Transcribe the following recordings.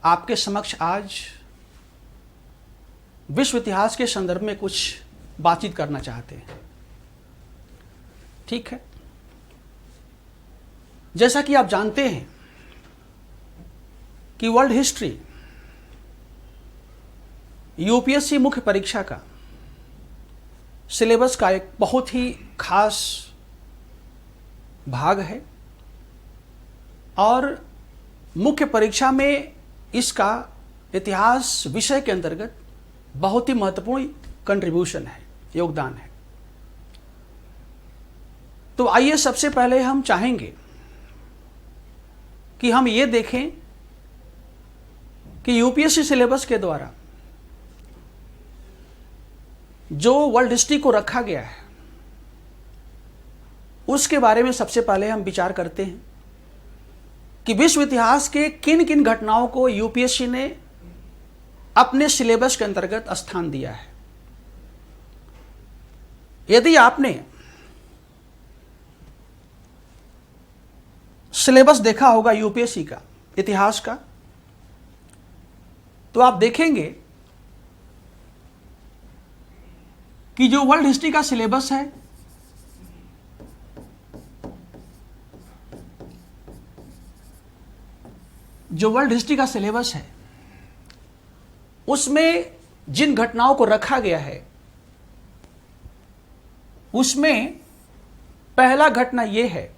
आपके समक्ष आज विश्व इतिहास के संदर्भ में कुछ बातचीत करना चाहते हैं। ठीक है, जैसा कि आप जानते हैं कि वर्ल्ड हिस्ट्री यूपीएससी मुख्य परीक्षा का सिलेबस का एक बहुत ही खास भाग है और मुख्य परीक्षा में इसका इतिहास विषय के अंतर्गत बहुत ही महत्वपूर्ण कंट्रीब्यूशन है, योगदान है। तो आइए सबसे पहले हम चाहेंगे कि हम ये देखें कि यूपीएससी सिलेबस के द्वारा जो वर्ल्ड हिस्ट्री को रखा गया है उसके बारे में सबसे पहले हम विचार करते हैं कि विश्व इतिहास के किन किन घटनाओं को यूपीएससी ने अपने सिलेबस के अंतर्गत स्थान दिया है। यदि आपने सिलेबस देखा होगा यूपीएससी का इतिहास का, तो आप देखेंगे कि जो वर्ल्ड हिस्ट्री का सिलेबस है उसमें जिन घटनाओं को रखा गया है उसमें पहला घटना यह है,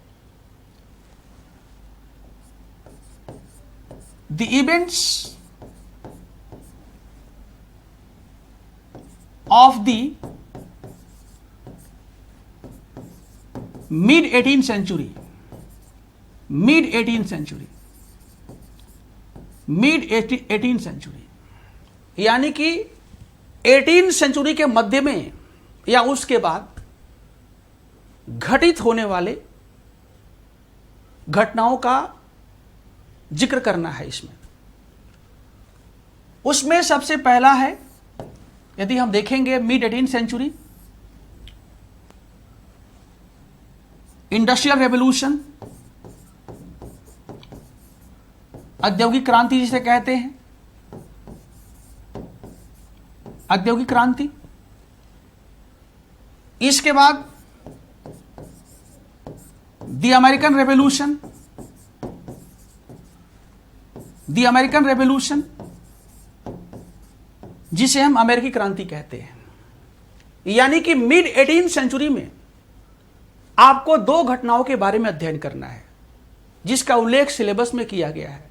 the events of the mid 18th century, यानी कि 18th सेंचुरी के मध्य में या उसके बाद घटित होने वाले घटनाओं का जिक्र करना है। उसमें सबसे पहला है, यदि हम देखेंगे mid 18th century, industrial revolution, औद्योगिक क्रांति जिसे कहते हैं, औद्योगिक क्रांति। इसके बाद द अमेरिकन रेवोल्यूशन जिसे हम अमेरिकी क्रांति कहते हैं। यानी कि मिड 18th सेंचुरी में आपको दो घटनाओं के बारे में अध्ययन करना है जिसका उल्लेख सिलेबस में किया गया है।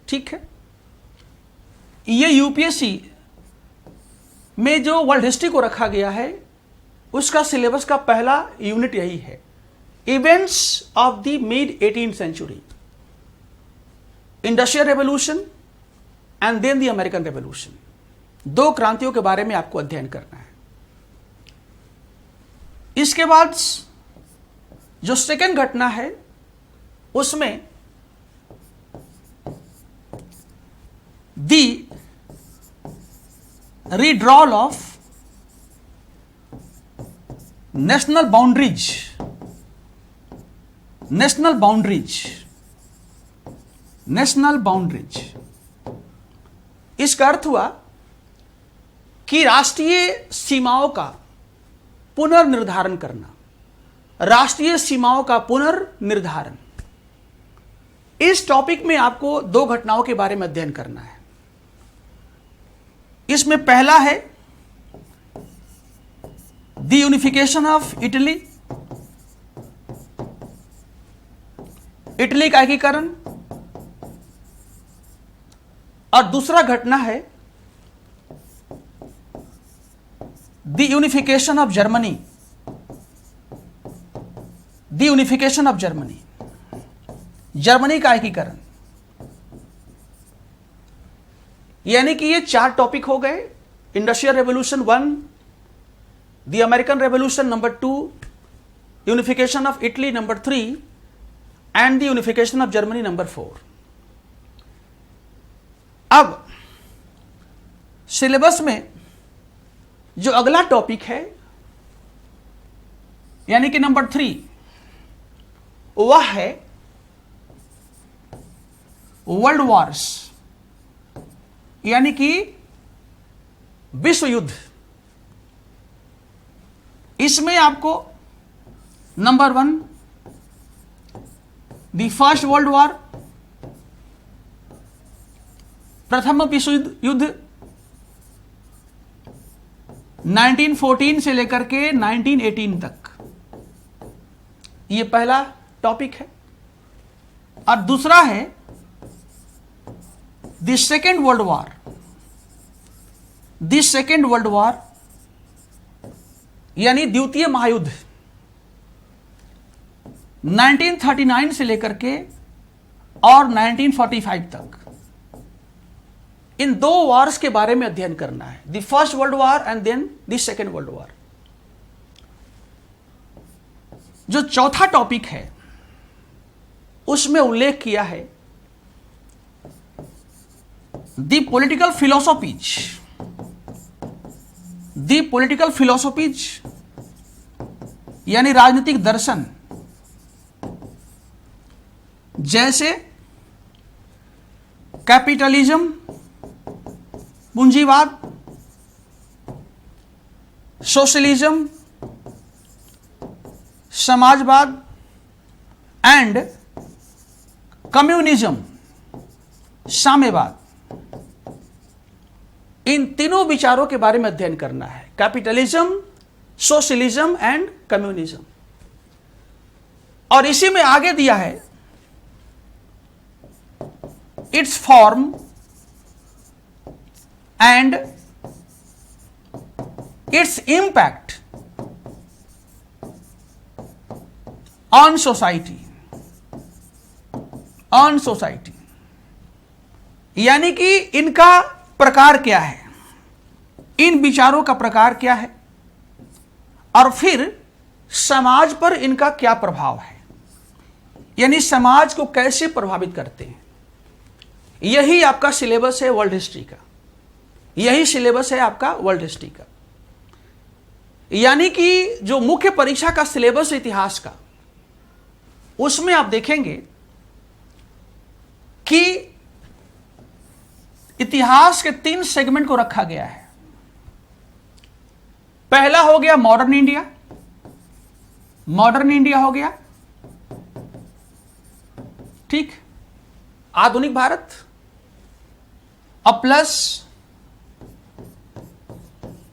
ठीक है, ये यूपीएससी में जो वर्ल्ड हिस्ट्री को रखा गया है उसका सिलेबस का पहला यूनिट यही है, events of the mid 18th century, industrial revolution and then the American revolution. दो क्रांतियों के बारे में आपको अध्ययन करना है। इसके बाद जो सेकेंड घटना है उसमें द रीड्रॉल ऑफ नेशनल बाउंड्रीज। इसका अर्थ हुआ कि राष्ट्रीय सीमाओं का पुनर्निर्धारण करना, इस टॉपिक में आपको दो घटनाओं के बारे में अध्ययन करना है। इसमें पहला है द यूनिफिकेशन ऑफ इटली का एकीकरण, और दूसरा घटना है the unification of Germany, Germany का एकीकरण। यानी कि ये चार टॉपिक हो गए, industrial revolution 1, the American revolution number 2, unification of Italy number 3 and the unification of Germany number 4। अब सिलेबस में जो अगला टॉपिक है यानी कि नंबर 3, वह है वर्ल्ड वॉर्स यानी कि विश्व युद्ध, इसमें आपको number 1 the first world war, प्रथम विश्व युद्ध 1914 से लेकर के 1918 तक, ये पहला टॉपिक है। और दूसरा है the second world war. The second world war यानी द्वितीय महायुद्ध 1939 से लेकर के और 1945 तक, इन 2 वॉर्स के बारे में अध्ययन करना है, the first world war and then the second world war. जो चौथा टॉपिक है उसमें उल्लेख किया है the political philosophies. The political philosophies यानी राजनीतिक दर्शन, जैसे कैपिटलिज्म पूंजीवाद, सोशलिज्म समाजवाद एंड कम्युनिज्म साम्यवाद, इन तीनों विचारों के बारे में अध्ययन करना है, कैपिटलिज्म, सोशलिज्म एंड कम्युनिज्म। और इसी में आगे दिया है it's form and it's impact on society, on society, यानी कि इनका प्रकार क्या है, इन विचारों का प्रकार क्या है और फिर समाज पर इनका क्या प्रभाव है, यानी समाज को कैसे प्रभावित करते हैं। यही आपका सिलेबस है वर्ल्ड हिस्ट्री का, यही सिलेबस है आपका वर्ल्ड हिस्ट्री का। यानी कि जो मुख्य परीक्षा का सिलेबस है इतिहास का, उसमें आप देखेंगे कि इतिहास के 3 सेगमेंट को रखा गया है। पहला हो गया मॉडर्न इंडिया, मॉडर्न इंडिया हो गया, ठीक, आधुनिक भारत, अब प्लस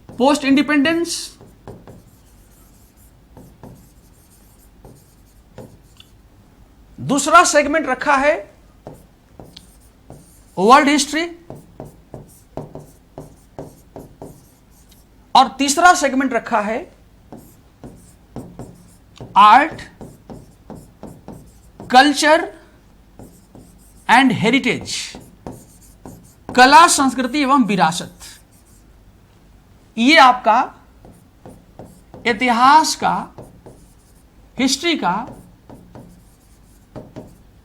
पोस्ट इंडिपेंडेंस, दूसरा सेगमेंट रखा है वर्ल्ड हिस्ट्री, और तीसरा सेगमेंट रखा है आर्ट, कल्चर एंड हेरिटेज, कला, संस्कृति एवं विरासत। ये आपका इतिहास का, हिस्ट्री का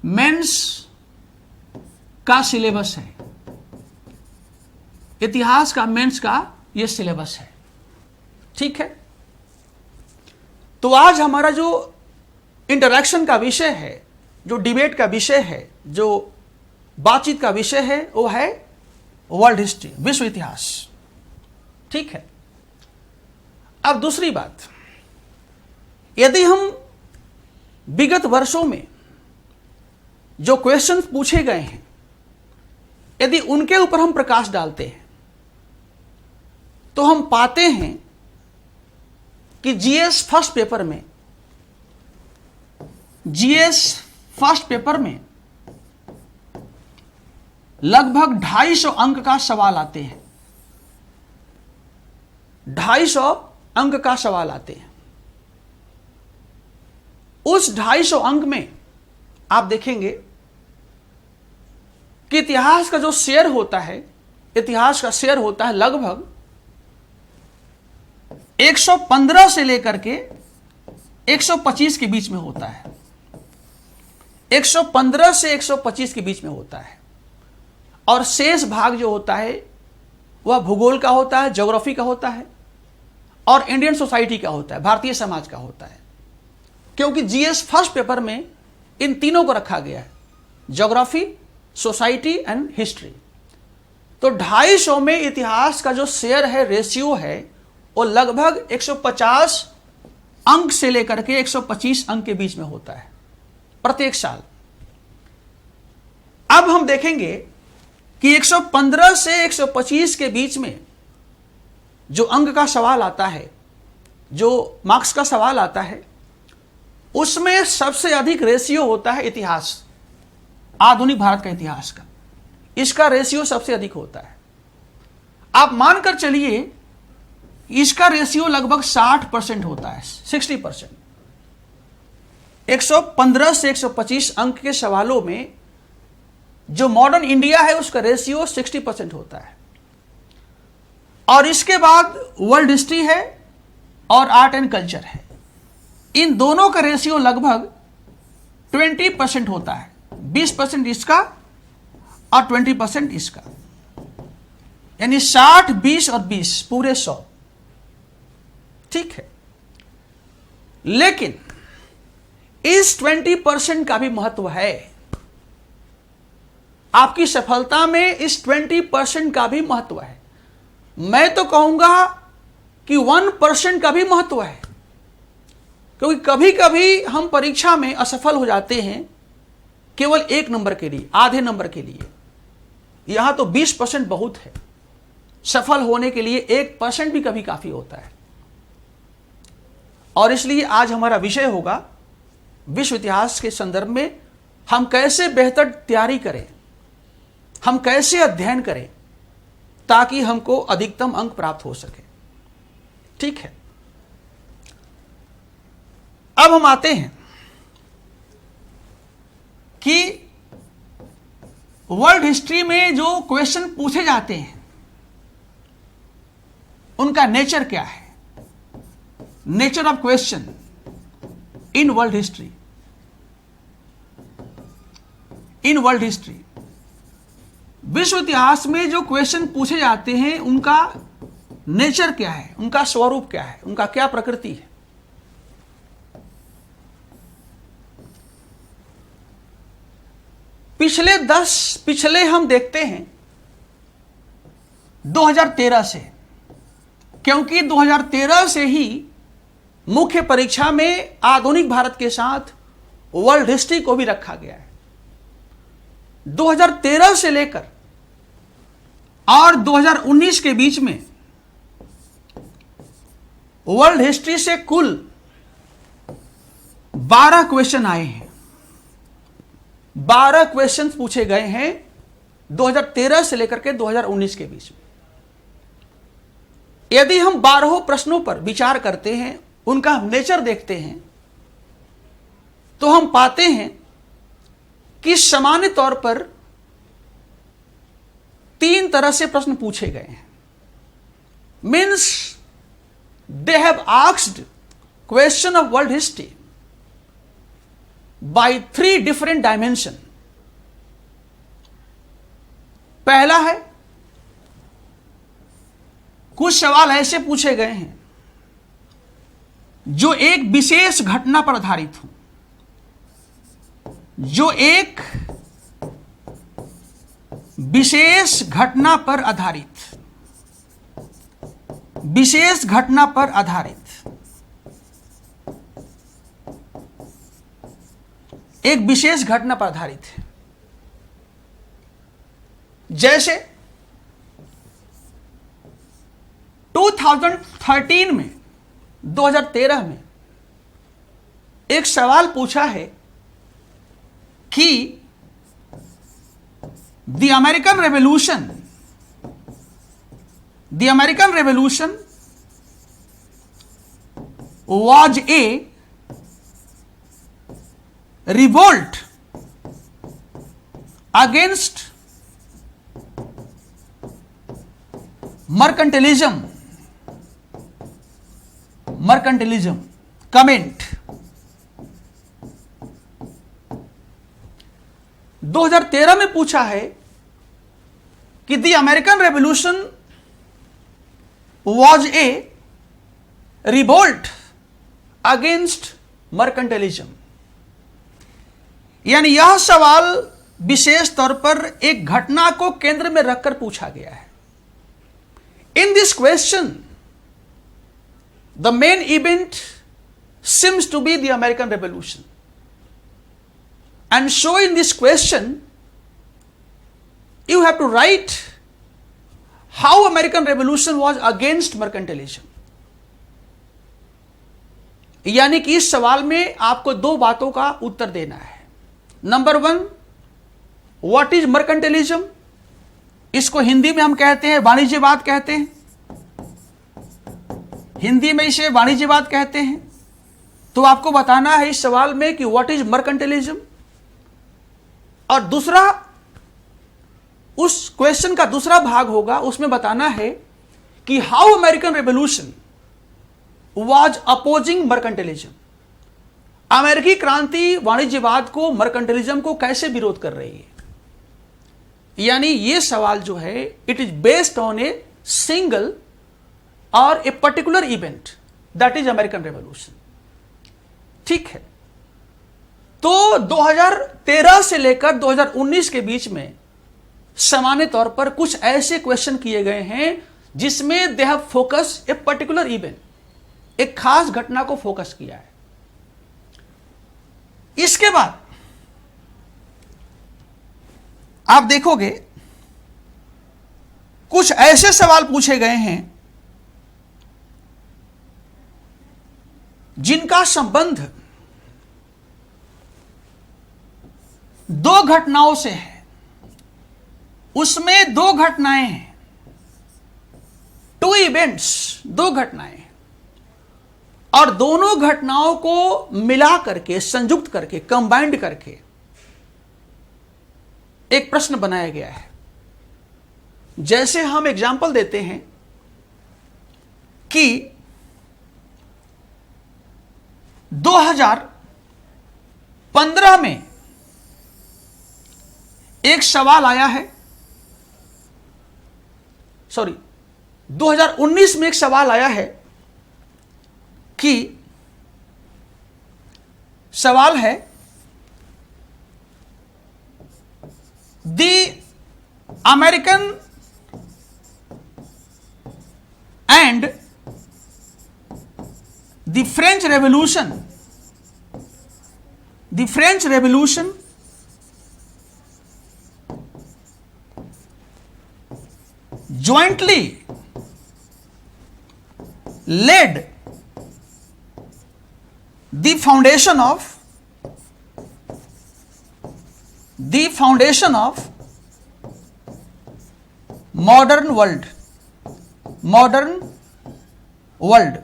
मेंस का सिलेबस है, इतिहास का मेंस का यह सिलेबस है, ठीक है। तो आज हमारा जो इंटरेक्शन का विषय है, जो डिबेट का विषय है, जो बातचीत का विषय है, वो है वर्ल्ड हिस्ट्री, विश्व इतिहास, ठीक है। अब दूसरी बात, यदि हम विगत वर्षों में जो क्वेश्चन पूछे गए हैं, यदि उनके ऊपर हम प्रकाश डालते हैं, तो हम पाते हैं कि जीएस फर्स्ट पेपर में, जीएस फर्स्ट पेपर में लगभग 250 अंक का सवाल आते हैं, 250 अंक का सवाल आते हैं। उस 250 अंक में आप देखेंगे कि इतिहास का जो शेयर होता है, इतिहास का शेयर होता है लगभग 115 से लेकर के 125 के बीच में होता है, 115 से 125 के बीच में होता है। और शेष भाग जो होता है वह भूगोल का होता है, ज्योग्राफी का होता है और इंडियन सोसाइटी का होता है, भारतीय समाज का होता है। क्योंकि जीएस फर्स्ट पेपर में इन तीनों को रखा गया है, ज्योग्राफी, सोसाइटी एंड हिस्ट्री। तो 250 में इतिहास का जो शेयर है, रेशियो है, वो लगभग 150 अंक से लेकर के 125 अंक के बीच में होता है प्रत्येक साल। अब हम देखेंगे कि 115 से 125 के बीच में जो अंक का सवाल आता है, जो मार्क्स का सवाल आता है, उसमें सबसे अधिक रेशियो होता है इतिहास, आधुनिक भारत का इतिहास का। इसका रेशियो सबसे अधिक होता है। आप मानकर चलिए इसका रेशियो लगभग 60% होता है, 60%। 115 से 125 अंक के सवालों में जो मॉडर्न इंडिया है उसका रेशियो 60% होता है। और इसके बाद वर्ल्ड हिस्ट्री है और आर्ट एंड कल्चर है। इन दोनों का रेशियो लगभग 20% होता है, 20% इसका और 20% इसका, यानी 60, 20 और 20 पूरे 100। ठीक है, लेकिन इस 20% का भी महत्व है। आपकी सफलता में इस 20% का भी महत्व है। मैं तो कहूंगा कि 1% का भी महत्व है, क्योंकि कभी कभी हम परीक्षा में असफल हो जाते हैं केवल 1 नंबर के लिए, आधे नंबर के लिए। यहां तो 20% बहुत है। सफल होने के लिए 1% भी कभी काफी होता है। और इसलिए आज हमारा विषय होगा विश्व इतिहास के संदर्भ में हम कैसे बेहतर तैयारी करें, हम कैसे अध्ययन करें ताकि हमको अधिकतम अंक प्राप्त हो सके। ठीक है, अब हम आते हैं कि वर्ल्ड हिस्ट्री में जो क्वेश्चन पूछे जाते हैं उनका नेचर क्या है, nature of question in world history. In world history विश्व इतिहास में जो क्वेश्चन पूछे जाते हैं उनका नेचर क्या है, उनका स्वरूप क्या है, उनका क्या प्रकृति है। पिछले हम देखते हैं 2013 से, क्योंकि 2013 से ही मुख्य परीक्षा में आधुनिक भारत के साथ वर्ल्ड हिस्ट्री को भी रखा गया है। 2013 से लेकर और 2019 के बीच में वर्ल्ड हिस्ट्री से कुल 12 क्वेश्चन आए हैं। 12 क्वेश्चन पूछे गए हैं 2013 से लेकर के 2019 के बीच में। यदि हम 12 प्रश्नों पर विचार करते हैं, उनका नेचर देखते हैं, तो हम पाते हैं कि सामान्य तौर पर 3 तरह से प्रश्न पूछे गए हैं। Means they have asked question of world history by 3 different dimension. पहला है, कुछ सवाल ऐसे पूछे गए हैं जो एक विशेष घटना पर आधारित हो, जो एक विशेष घटना पर आधारित, विशेष घटना पर आधारित, एक विशेष घटना पर आधारित है। जैसे 2013 में, 2013 में एक सवाल पूछा है कि the American revolution was a revolt against mercantilism. Comment 2013 में पूछा है कि the American revolution was a revolt against mercantilism। यानी यह सवाल विशेष तौर पर एक घटना को केंद्र में रखकर पूछा गया है। In this question the main event seems to be the American Revolution, and so in this question you have to write how American Revolution was against mercantilism। यानी कि इस सवाल में आपको दो बातों का उत्तर देना है। Number one, what is mercantilism, इसको हिंदी में हम कहते हैं वाणिज्यवाद कहते हैं, हिंदी में इसे वाणिज्यवाद कहते हैं। तो आपको बताना है इस सवाल में कि व्हाट इज मर्केंटिलिज्म, और दूसरा, उस क्वेश्चन का दूसरा भाग होगा, उसमें बताना है कि how American revolution was opposing mercantilism. अमेरिकी क्रांति वाणिज्यवाद को, मर्केंटिलिज्म को कैसे विरोध कर रही है। यानी यह सवाल जो है it is based on a single और a particular event, that is American revolution. ठीक है, तो 2013 से लेकर 2019 के बीच में सामान्य तौर पर कुछ ऐसे क्वेश्चन किए गए हैं जिसमें they have focus A particular event, एक खास घटना को फोकस किया है। इसके बाद आप देखोगे कुछ ऐसे सवाल पूछे गए हैं जिनका संबंध दो घटनाओं से है। उसमें दो घटनाएं हैं, टू इवेंट्स, दो घटनाएं, और दोनों घटनाओं को मिला करके, संयुक्त करके, कंबाइंड करके एक प्रश्न बनाया गया है। जैसे हम एग्जाम्पल देते हैं कि 2015 में एक सवाल आया है, 2019 में एक सवाल आया है कि सवाल है the American and the French revolution jointly led the foundation of modern world। modern world।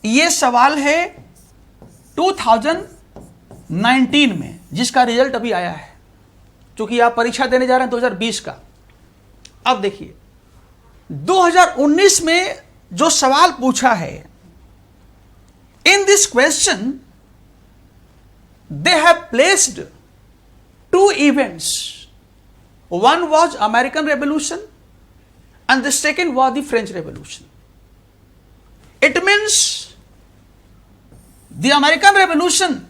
ये सवाल है 2019 में, जिसका रिजल्ट अभी आया है, क्योंकि आप परीक्षा देने जा रहे हैं 2020 का। अब देखिए 2019 में जो सवाल पूछा है, in this question they have placed two events, one was American revolution and the second was the French revolution. It means the American Revolution,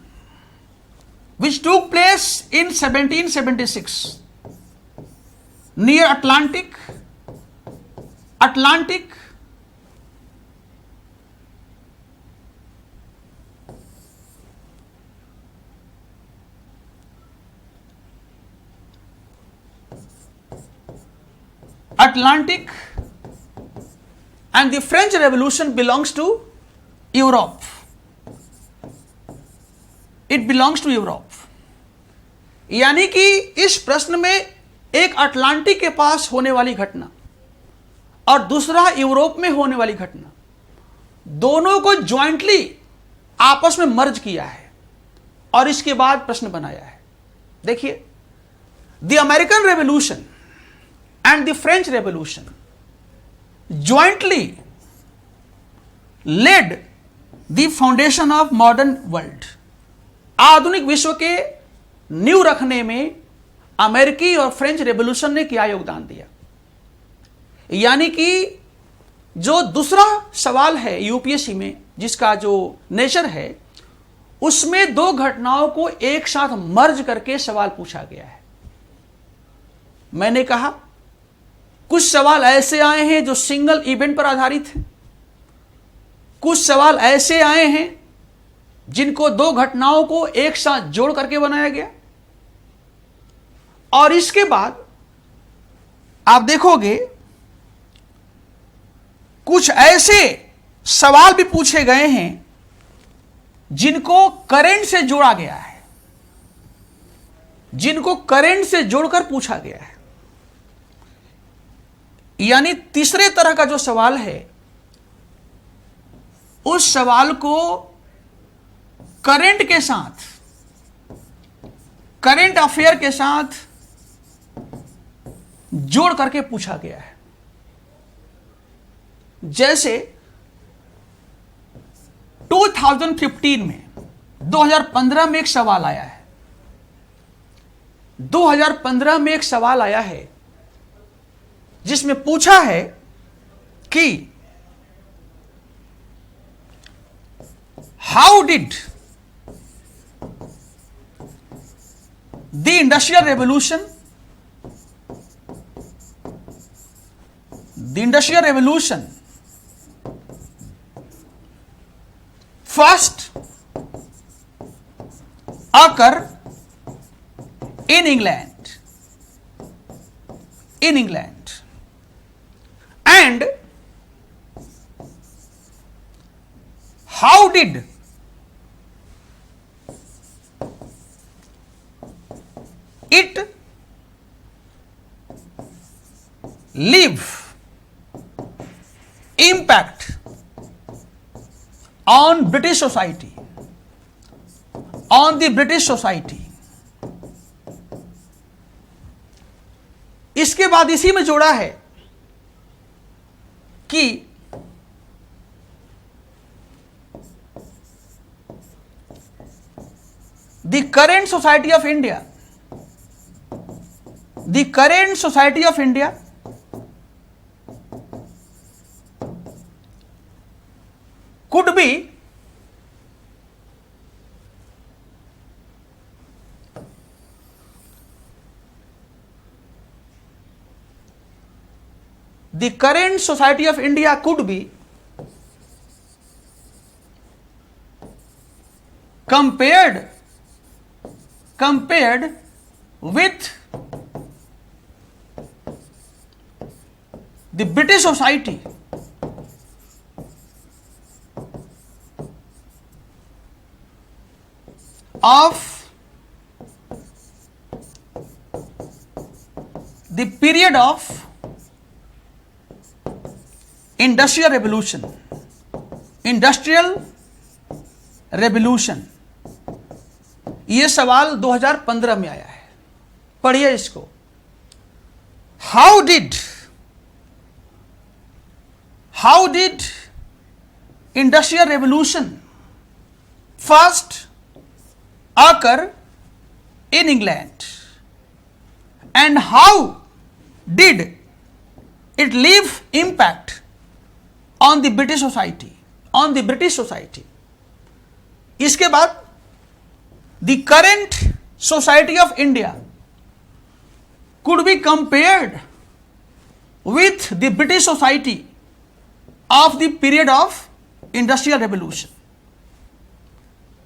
which took place in 1776 near Atlantic, and the French Revolution belongs to Europe. It belongs to Europe. यानी कि इस प्रश्न में एक Atlantic के पास होने वाली घटना और दूसरा यूरोप में होने वाली घटना, दोनों को ज्वाइंटली आपस में मर्ज किया है और इसके बाद प्रश्न बनाया है। देखिए, the American revolution and the French revolution jointly led the foundation of modern world। आधुनिक विश्व के नींव रखने में अमेरिकी और फ्रेंच रेवोल्यूशन ने क्या योगदान दिया। यानी कि जो दूसरा सवाल है यूपीएससी में, जिसका जो नेचर है, उसमें दो घटनाओं को एक साथ मर्ज करके सवाल पूछा गया है। मैंने कहा कुछ सवाल ऐसे आए हैं जो सिंगल इवेंट पर आधारित हैं, कुछ सवाल ऐसे आए हैं जिनको दो घटनाओं को एक साथ जोड़ करके बनाया गया, और इसके बाद आप देखोगे कुछ ऐसे सवाल भी पूछे गए हैं जिनको करंट से जोड़ा गया है, जिनको करंट से जोड़कर पूछा गया है। यानी तीसरे तरह का जो सवाल है, उस सवाल को करंट के साथ, करंट अफेयर के साथ जोड़ करके पूछा गया है। जैसे 2015 में, 2015 में एक सवाल आया है, 2015 में एक सवाल आया है जिसमें पूछा है कि how did the industrial revolution, the industrial revolution first occur in England, and how did it leave impact on British society, on the British society। इसके बाद इसी में जोड़ा है कि the current society of India, the current society of India could be the current society of India could be compared with the British society of the period of industrial revolution, ये सवाल 2015 में आया है। पढ़िए इसको। How did industrial revolution first occur in England, and how did it leave impact on the British society, इसके बाद the current society of India could be compared with the British society of the period of industrial revolution।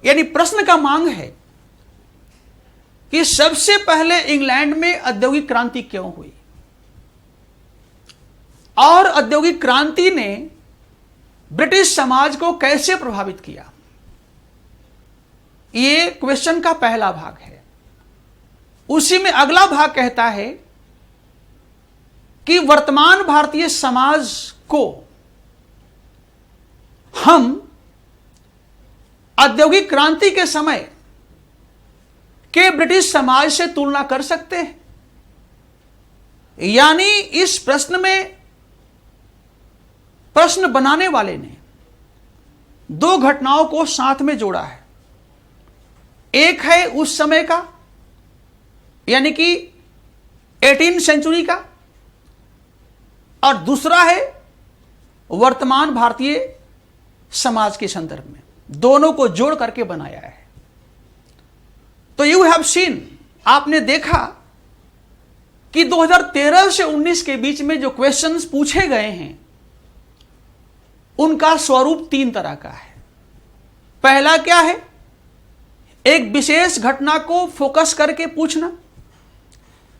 यानी प्रश्न का मांग है कि सबसे पहले इंग्लैंड में औद्योगिक क्रांति क्यों हुई, और औद्योगिक क्रांति ने ब्रिटिश समाज को कैसे प्रभावित किया। ये क्वेश्चन का पहला भाग है। उसी में अगला भाग कहता है कि वर्तमान भारतीय समाज को हम औद्योगिक क्रांति के समय के ब्रिटिश समाज से तुलना कर सकते हैं। यानी इस प्रश्न में प्रश्न बनाने वाले ने दो घटनाओं को साथ में जोड़ा है। एक है उस समय का, यानी कि 18वीं सेंचुरी का, और दूसरा है वर्तमान भारतीय समाज के संदर्भ में, दोनों को जोड़ करके बनाया है। तो यू हैव सीन, आपने देखा कि 2013 से 19 के बीच में जो क्वेश्चंस पूछे गए हैं उनका स्वरूप 3 तरह का है। पहला क्या है, एक विशेष घटना को फोकस करके पूछना।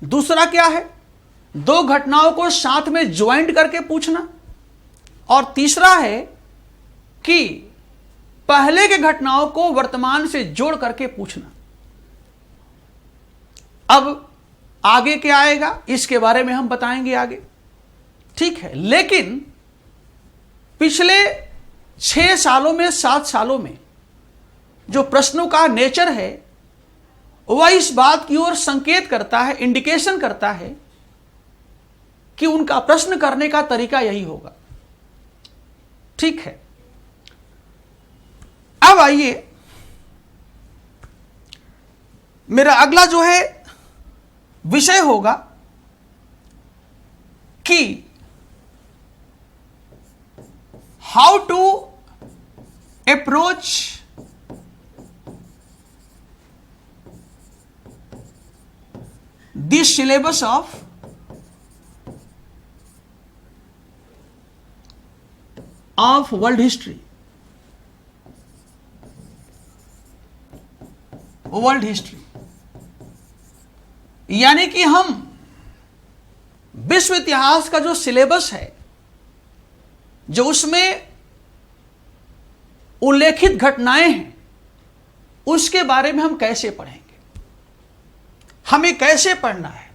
दूसरा क्या है, 2 घटनाओं को साथ में ज्वाइंट करके पूछना। और तीसरा है कि पहले के घटनाओं को वर्तमान से जोड़ करके पूछना। अब आगे क्या आएगा इसके बारे में हम बताएंगे आगे, ठीक है। लेकिन पिछले 6 सालों में 7 सालों में जो प्रश्नों का नेचर है वह इस बात की ओर संकेत करता है, इंडिकेशन करता है कि उनका प्रश्न करने का तरीका यही होगा, ठीक है। अब आइए, मेरा अगला जो है विषय होगा कि how to approach this syllabus of world history. World history यानी कि हम विश्व इतिहास का जो सिलेबस है, जो उसमें उल्लेखित घटनाएं हैं, उसके बारे में हम कैसे पढ़ेंगे, हमें कैसे पढ़ना है,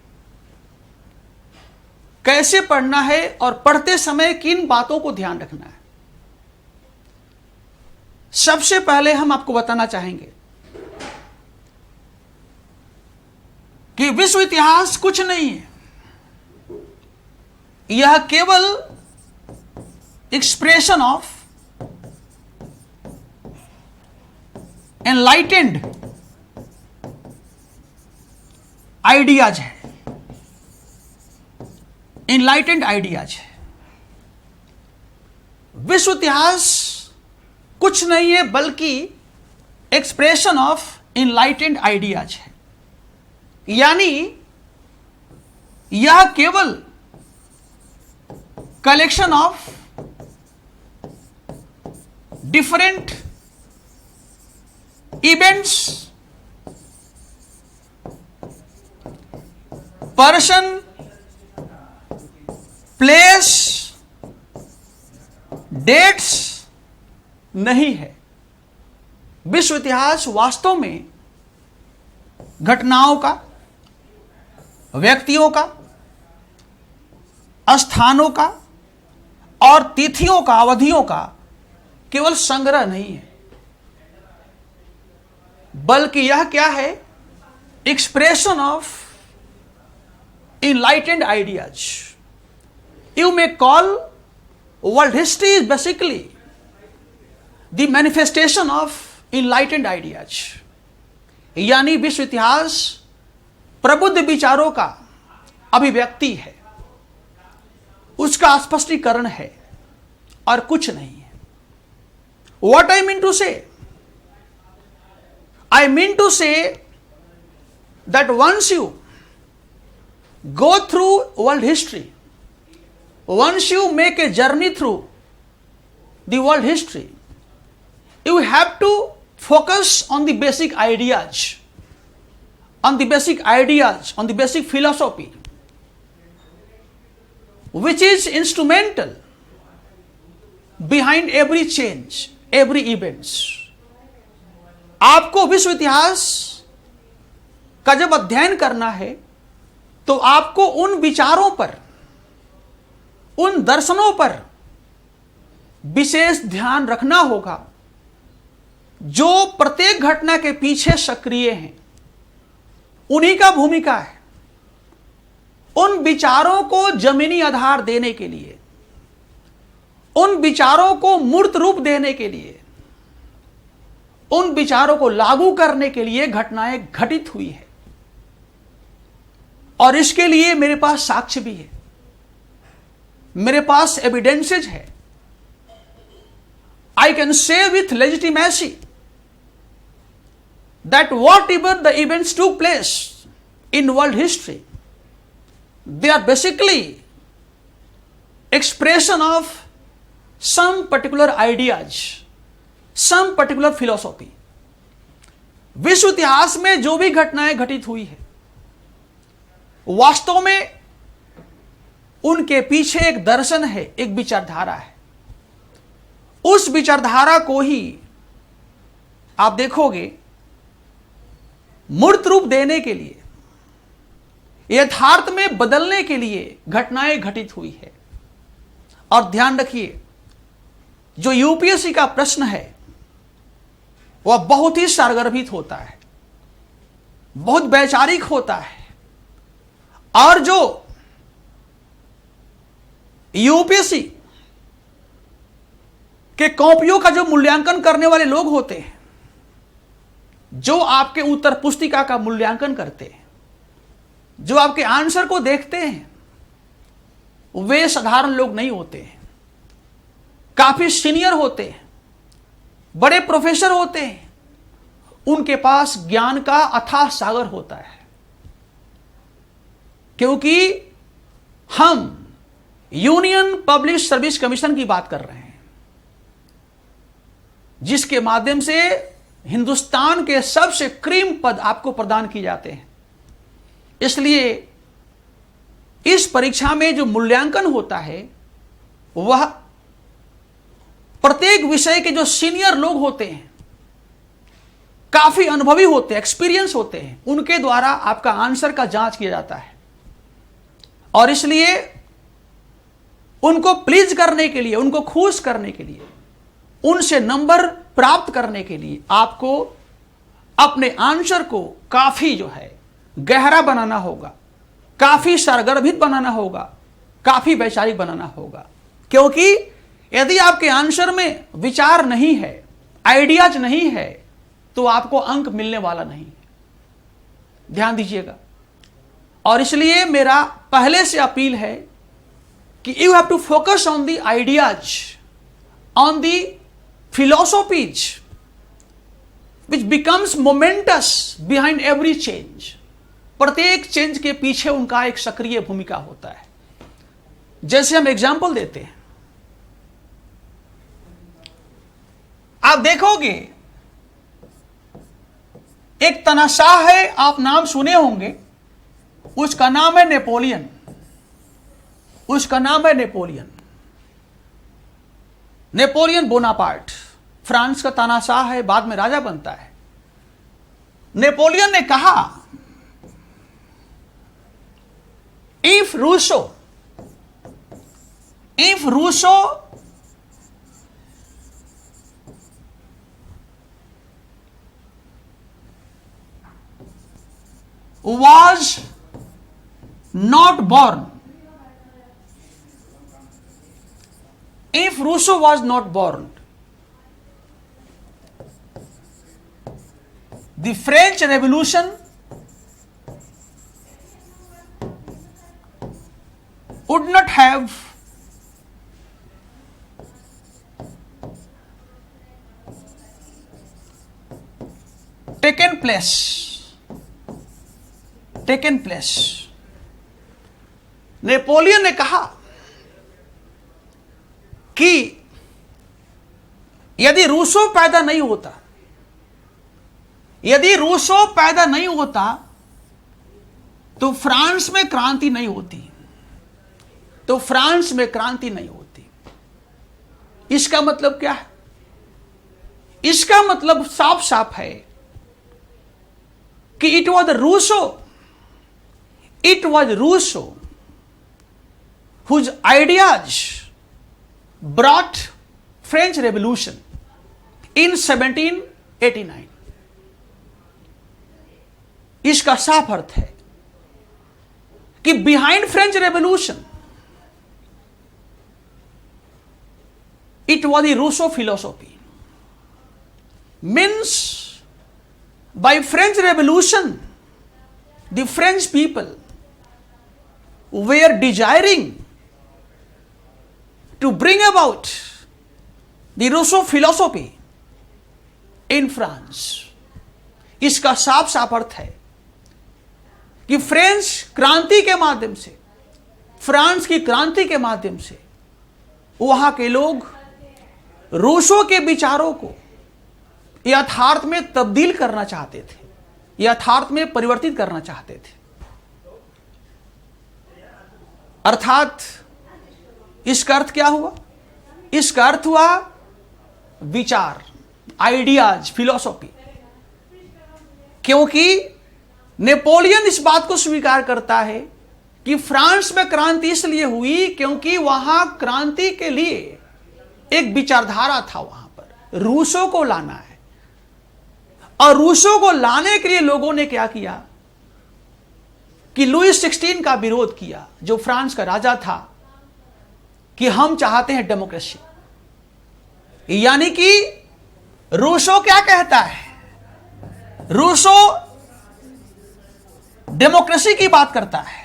कैसे पढ़ना है और पढ़ते समय किन बातों को ध्यान रखना है। सबसे पहले हम आपको बताना चाहेंगे कि विश्व इतिहास कुछ नहीं है, यह केवल एक्सप्रेशन ऑफ एनलाइटेंड आइडियाज है, एनलाइटेंड आइडियाज है। विश्व इतिहास कुछ नहीं है बल्कि एक्सप्रेशन ऑफ एनलाइटेंड आइडियाज है, यानी यह केवल collection of different events, person, place, dates नहीं है। विश्व इतिहास वास्तव में घटनाओं का, व्यक्तियों का, स्थानों का और तिथियों का, अवधियों का केवल संग्रह नहीं है, बल्कि यह क्या है, expression of enlightened ideas. You may call world history is basically the manifestation of enlightened ideas. यानी विश्व इतिहास प्रबुद्ध विचारों का अभिव्यक्ति है, उसका स्पष्टीकरण है और कुछ नहीं है। What I mean to say? I mean to say that once you go through world history, once you make a journey through the world history, you have to focus on the basic ideas, on the basic ideas, on the basic philosophy, which is instrumental behind every change, every events. आपको विश्व इतिहास का जब अध्ययन करना है तो आपको उन विचारों पर, उन दर्शनों पर विशेष ध्यान रखना होगा जो प्रत्येक घटना के पीछे सक्रिय हैं, उन्हीं का भूमिका है। उन विचारों को जमीनी आधार देने के लिए, उन विचारों को मूर्त रूप देने के लिए, उन विचारों को लागू करने के लिए घटनाएं घटित हुई है और इसके लिए मेरे पास साक्ष्य भी है। मेरे पास एविडेंसेज है, I can say with legitimacy that whatever the events took place in world history, they are basically expression of some particular ideas, some particular philosophy. विश्व इतिहास में जो भी घटनाएं घटित हुई है, वास्तव में उनके पीछे एक दर्शन है, एक विचारधारा है। उस विचारधारा को ही आप देखोगे मूर्त रूप देने के लिए, यथार्थ में बदलने के लिए घटनाएं घटित हुई है। और ध्यान रखिए, जो यूपीएससी का प्रश्न है वह बहुत ही सारगर्भित होता है, बहुत वैचारिक होता है। और जो यूपीएससी के कॉपियों का जो मूल्यांकन करने वाले लोग होते हैं, जो आपके उत्तर पुस्तिका का मूल्यांकन करते हैं, जो आपके आंसर को देखते हैं, वे साधारण लोग नहीं होते हैं, काफी सीनियर होते हैं, बड़े प्रोफेसर होते हैं। उनके पास ज्ञान का अथाह सागर होता है, क्योंकि हम यूनियन पब्लिक सर्विस कमीशन की बात कर रहे हैं, जिसके माध्यम से हिंदुस्तान के सबसे क्रीम पद आपको प्रदान किए जाते हैं। इसलिए इस परीक्षा में जो मूल्यांकन होता है वह प्रत्येक विषय के जो सीनियर लोग होते हैं, काफी अनुभवी होते हैं, एक्सपीरियंस होते हैं, उनके द्वारा आपका आंसर का जांच किया जाता है। और इसलिए उनको प्लीज करने के लिए, उनको खुश करने के लिए, उनसे नंबर प्राप्त करने के लिए आपको अपने आंसर को काफी जो है गहरा बनाना होगा, काफी सरगर्भित बनाना होगा, काफी वैचारिक बनाना होगा। क्योंकि यदि आपके आंसर में विचार नहीं है, आइडियाज नहीं है, तो आपको अंक मिलने वाला नहीं है। ध्यान दीजिएगा। और इसलिए मेरा पहले से अपील है कि you have to focus on the ideas, on the philosophies which becomes momentous behind every change। प्रत्येक चेंज के पीछे उनका एक सक्रिय भूमिका होता है। जैसे हम एग्जाम्पल देते हैं, आप देखोगे एक तानाशाह है, आप नाम सुने होंगे, उसका नाम है नेपोलियन। उसका नाम है नेपोलियन, नेपोलियन बोनापार्ट। फ्रांस का तानाशाह है, बाद में राजा बनता है। नेपोलियन ने कहा, if Rousseau was not born, if Rousseau was not born, the French Revolution would not have taken place। Napoleon ने कहा कि यदि रूसो पैदा नहीं होता, तो फ्रांस में क्रांति नहीं होती। इसका मतलब क्या है? इसका मतलब साफ साफ है कि it was Rousseau whose ideas brought French Revolution in 1789। इसका साफ अर्थ है कि behind French revolution it was the Rousseau philosophy। Means by French Revolution the French people were desiring to bring about the Rousseau philosophy in France. इसका साफ साफ अर्थ है कि French क्रांति के माध्यम से, फ्रांस की क्रांति के माध्यम से वहां के लोग रूसो के विचारों को यथार्थ में तब्दील करना चाहते थे, यथार्थ में परिवर्तित करना चाहते थे। अर्थात इसका अर्थ क्या हुआ? इसका अर्थ हुआ विचार, आइडियाज, फिलॉसफी। क्योंकि नेपोलियन इस बात को स्वीकार करता है कि फ्रांस में क्रांति इसलिए हुई क्योंकि वहां क्रांति के लिए एक विचारधारा था, वहां पर रूसो को लाना है। और रूसो को लाने के लिए लोगों ने क्या किया कि लुईस 16 का विरोध किया, जो फ्रांस का राजा था, कि हम चाहते हैं डेमोक्रेसी। यानी कि रूसो क्या कहता है? रूसो डेमोक्रेसी की बात करता है।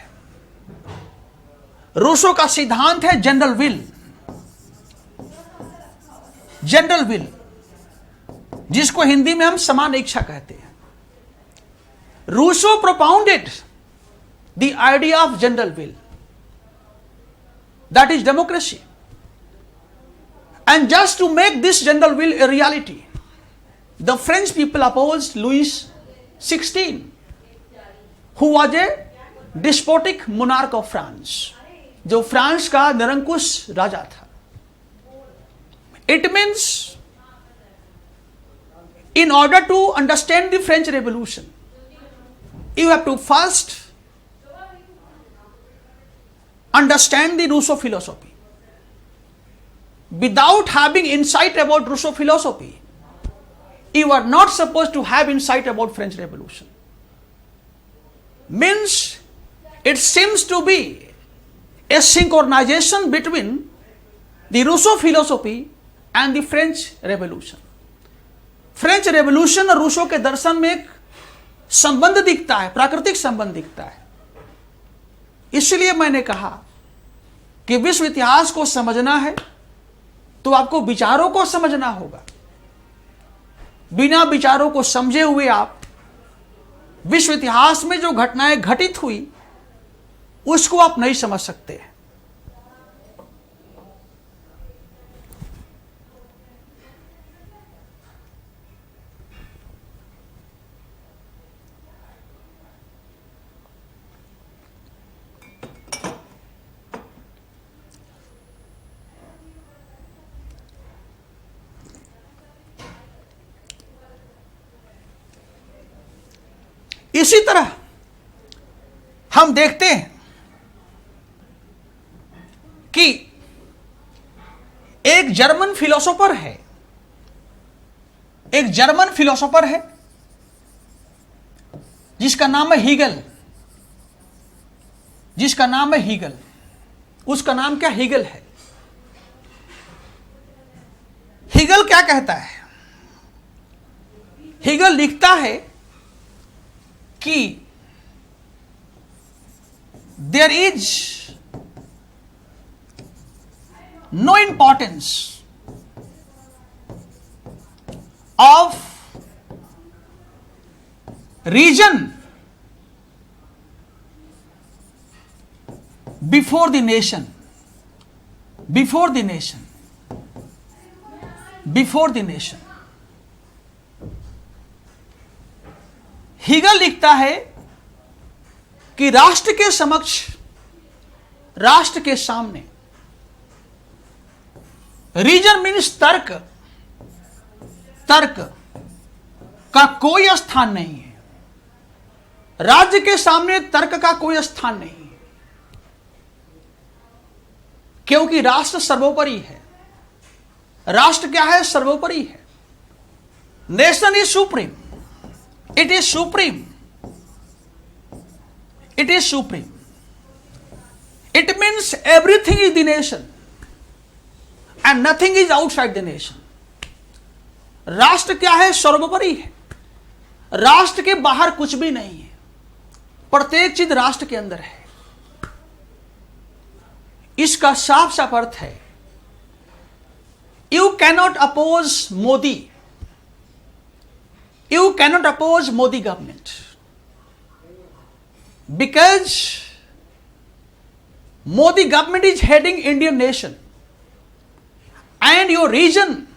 रूसो का सिद्धांत है जनरल विल, जनरल विल, जिसको हिंदी में हम समान इच्छा कहते हैं। Rousseau propounded the idea of general will, that is democracy. And just to make this general will a reality, the French people opposed Louis XVI, who was a despotic monarch of France, जो France का निरंकुश राजा था। It means in order to understand the French Revolution, you have to first understand the Rousseau philosophy. Without having insight about Rousseau philosophy, you are not supposed to have insight about French Revolution. Means it seems to be a synchronization between the Rousseau philosophy and the French Revolution. French revolution और Rousseau के दर्शन में एक संबंध दिखता है, प्राकृतिक संबंध दिखता है। इसलिए मैंने कहा कि विश्व इतिहास को समझना है तो आपको विचारों को समझना होगा। बिना विचारों को समझे हुए आप विश्व इतिहास में जो घटनाएं घटित हुई उसको आप नहीं समझ सकते। इसी तरह हम देखते हैं कि एक जर्मन फिलोसोफर है, एक जर्मन फिलोसोफर है जिसका नाम है हीगल, जिसका नाम है हीगल। उसका नाम क्या हीगल है? हीगल क्या कहता है? हीगल लिखता है कि there is no importance of region before the nation, before the nation, before the nation। Hegel लिखता है कि राष्ट्र के समक्ष, राष्ट्र के सामने, रीजन मीन्स तर्क, तर्क का कोई स्थान नहीं है। राज्य के सामने तर्क का कोई स्थान नहीं है, क्योंकि राष्ट्र सर्वोपरि है। राष्ट्र क्या है? सर्वोपरि है। Nation is supreme, it is supreme, it is supreme। it means everything is the nation and nothing is outside the nation। राष्ट्र क्या है? सर्वोपरि है। राष्ट्र के बाहर कुछ भी नहीं है, प्रत्येक चीज राष्ट्र के अंदर है। इसका साफ साफ अर्थ है You cannot oppose Modi. You cannot oppose Modi government. Because Modi government is heading Indian nation. And your region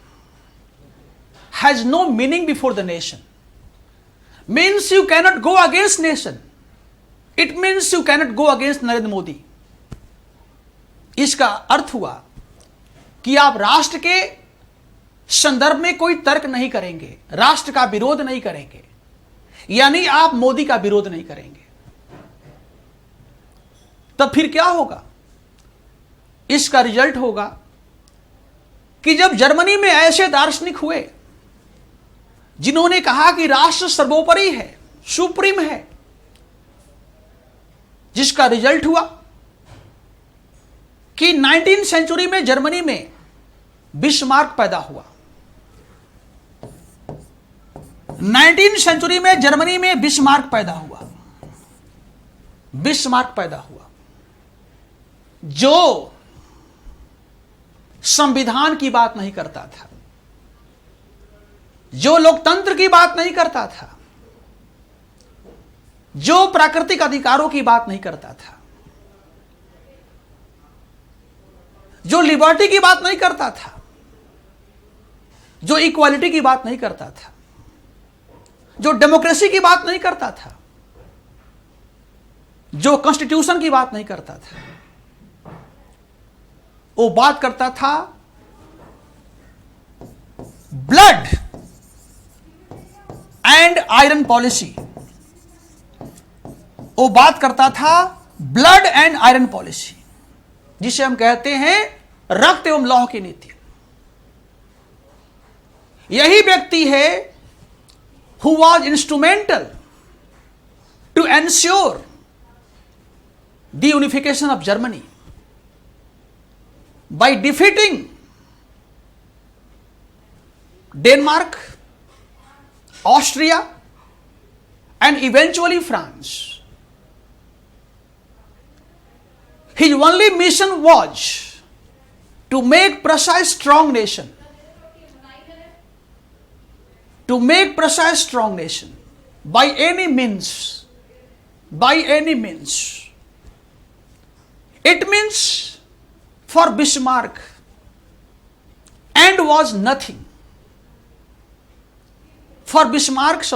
has no meaning before the nation. Means you cannot go against nation. It means you cannot go against Narendra Modi. इसका अर्थ हुआ कि आप राष्ट्र के संदर्भ में कोई तर्क नहीं करेंगे, राष्ट्र का विरोध नहीं करेंगे, यानी आप मोदी का विरोध नहीं करेंगे। तब फिर क्या होगा? इसका रिजल्ट होगा कि जब जर्मनी में ऐसे दार्शनिक हुए जिन्होंने कहा कि राष्ट्र सर्वोपरि है, सुप्रीम है, जिसका रिजल्ट हुआ कि 19वीं सेंचुरी में जर्मनी में बिस्मार्क पैदा हुआ। 19वीं सेंचुरी में जर्मनी में बिस्मार्क पैदा हुआ। बिस्मार्क पैदा हुआ जो संविधान की बात नहीं करता था, जो लोकतंत्र की बात नहीं करता था, जो प्राकृतिक अधिकारों की बात नहीं करता था, जो लिबर्टी की बात नहीं करता था, जो इक्वालिटी की बात नहीं करता था, जो डेमोक्रेसी की बात नहीं करता था, जो कॉन्स्टिट्यूशन की बात नहीं करता था, वो बात करता था ब्लड एंड आयरन पॉलिसी। वो बात करता था ब्लड एंड आयरन पॉलिसी, जिसे हम कहते हैं रक्त एवं लौह की नीति। यही व्यक्ति है who was instrumental to ensure the unification of Germany by defeating Denmark, Austria, and eventually France. His only mission was to make Prussia a strong nation. To make Prussia a strong nation by any means. By any means. It means for Bismarck and was nothing. For Bismarck,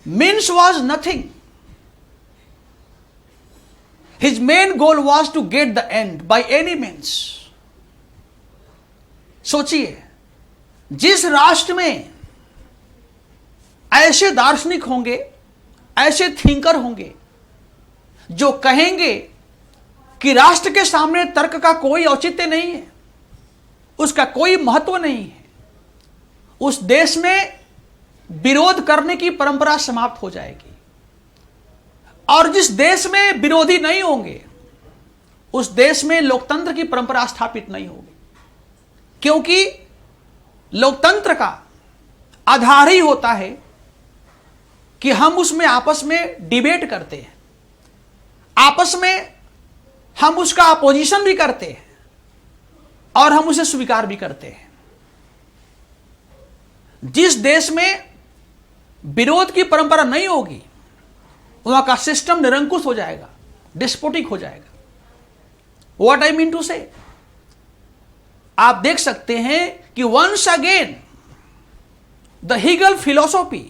means was nothing. His main goal was to get the end by any means. सोचिए, जिस राष्ट्र में ऐसे दार्शनिक होंगे, ऐसे thinker होंगे जो कहेंगे कि राष्ट्र के सामने तर्क का कोई औचित्य नहीं है, उसका कोई महत्व नहीं है, उस देश में विरोध करने की परंपरा समाप्त हो जाएगी। और जिस देश में विरोधी नहीं होंगे, उस देश में लोकतंत्र की परंपरा स्थापित नहीं होगी, क्योंकि लोकतंत्र का आधार ही होता है कि हम उसमें आपस में डिबेट करते हैं, आपस में हम उसका अपोजिशन भी करते हैं और हम उसे स्वीकार भी करते हैं। जिस देश में विरोध की परंपरा नहीं होगी, वहां का सिस्टम निरंकुश हो जाएगा, डिस्पोटिक हो जाएगा। व्हाट आई मीन टू से, आप देख सकते हैं कि once again the Hegel philosophy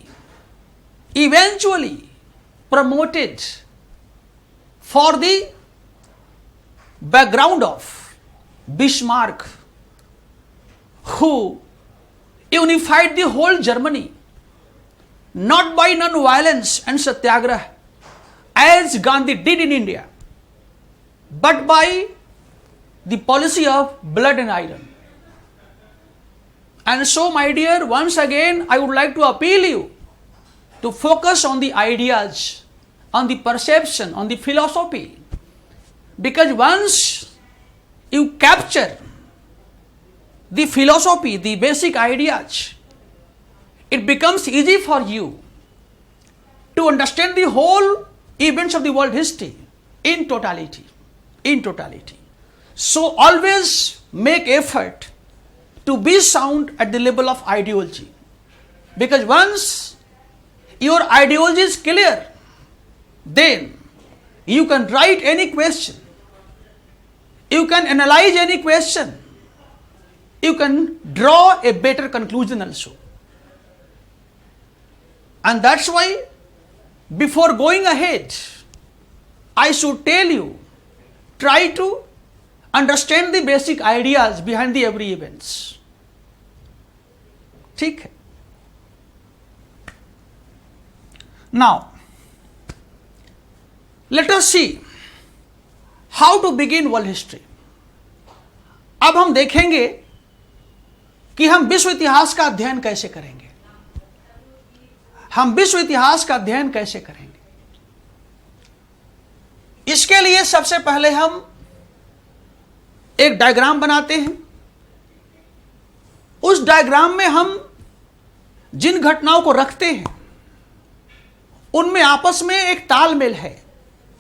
eventually promoted for the background of Bismarck, who unified the whole Germany not by non-violence and satyagraha as Gandhi did in India, but by the policy of blood and iron. And so, my dear, once again I would like to appeal you to focus on the ideas, on the perception, on the philosophy. Because once you capture the philosophy, the basic ideas, it becomes easy for you to understand the whole events of the world history in totality. In totality. So always make effort to be sound at the level of ideology. Because once your ideology is clear, then you can write any question, you can analyze any question, you can draw a better conclusion also. And that's why before going ahead, I should tell you, try to understand the basic ideas behind the every events. ठीक है. Now, let us see how to begin world history. अब हम देखेंगे कि हम विश्व इतिहास का अध्ययन कैसे करेंगे. हम विश्व इतिहास का अध्ययन कैसे करेंगे. इसके लिए सबसे पहले हम एक डायग्राम बनाते हैं. उस डायग्राम में हम जिन घटनाओं को रखते हैं उनमें आपस में एक तालमेल है,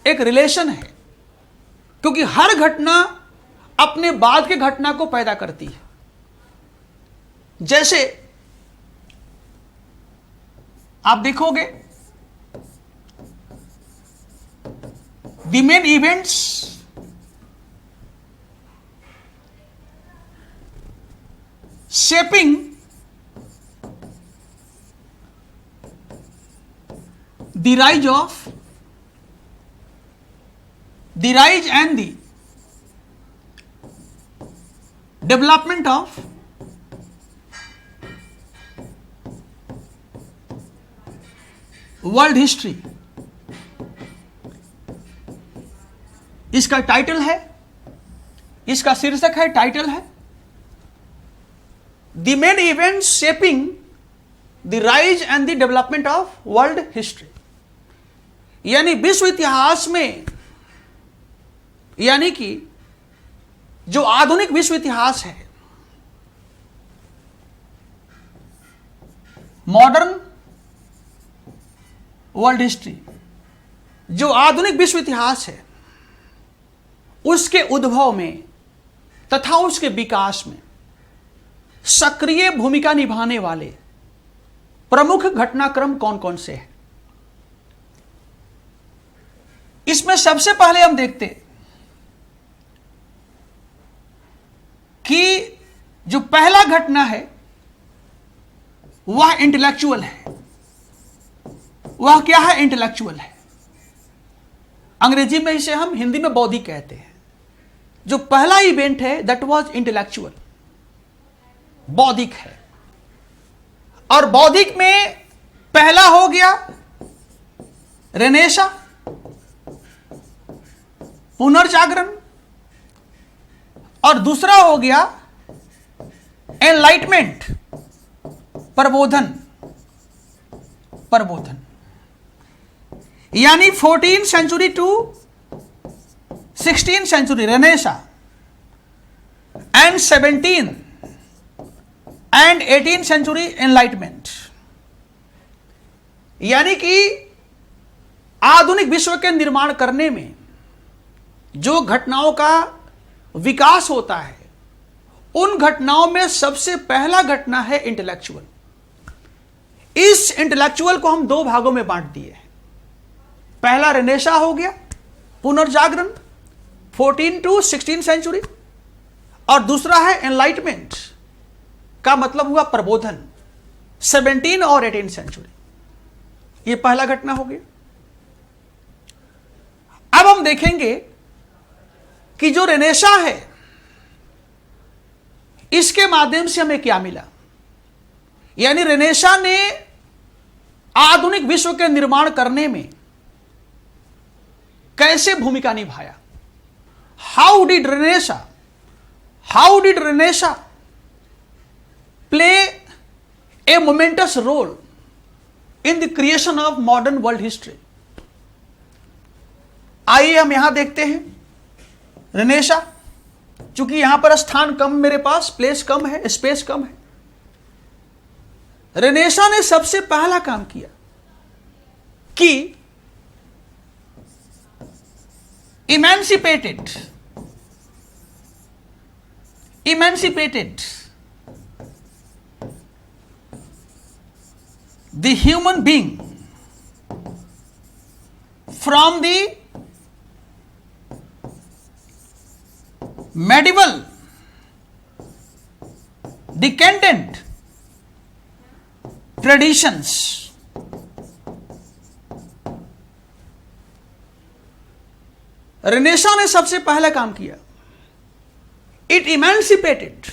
एक रिलेशन है, क्योंकि हर घटना अपने बाद के घटना को पैदा करती है. जैसे आप देखोगे, the main events shaping the rise and the development of world history. इसका टाइटल है, इसका शीर्षक है, टाइटल है the main events shaping the rise and the development of world history. यानी विश्व इतिहास में, यानी कि जो आधुनिक विश्व इतिहास है, मॉडर्न वर्ल्ड हिस्ट्री, जो आधुनिक विश्व इतिहास है, उसके उद्भव में तथा उसके विकास में सक्रिय भूमिका निभाने वाले प्रमुख घटनाक्रम कौन कौन से हैं. इसमें सबसे पहले हम देखते कि जो पहला घटना है वह इंटेलेक्चुअल है. वह क्या है? इंटेलेक्चुअल है. अंग्रेजी में इसे हम हिंदी में बौद्धिक कहते हैं. जो पहला इवेंट है दैट वाज इंटेलेक्चुअल, बौद्धिक है. और बौद्धिक में पहला हो गया रेनेसा, पुनर्जागरण, और दूसरा हो गया एनलाइटमेंट, प्रबोधन. प्रबोधन यानी 14th century to 16th century renaissance, and 17th and 18th century enlightenment. यानी कि आधुनिक विश्व के निर्माण करने में जो घटनाओं का विकास होता है, उन घटनाओं में सबसे पहला घटना है इंटेलेक्चुअल. इस इंटेलेक्चुअल को हम दो भागों में बांट दिए हैं. पहला रेनेसा हो गया, पुनर्जागरण, 14 to 16 सेंचुरी, और दूसरा है एनलाइटमेंट, का मतलब हुआ प्रबोधन, 17 और 18 सेंचुरी. यह पहला घटना हो गया. अब हम देखेंगे कि जो रेनेसा है, इसके माध्यम से हमें क्या मिला. यानी रेनेसा ने आधुनिक विश्व के निर्माण करने में कैसे भूमिका निभाया. How did renaissance play a momentous role in the creation of modern world history. आइए हम यहां देखते हैं रेनेसा. चूंकि यहां पर स्थान कम, मेरे पास प्लेस कम है, स्पेस कम है. रेनेसा ने सबसे पहला काम किया कि the human being from the medieval decadent traditions. Renaissance ने सबसे पहला काम किया, it emancipated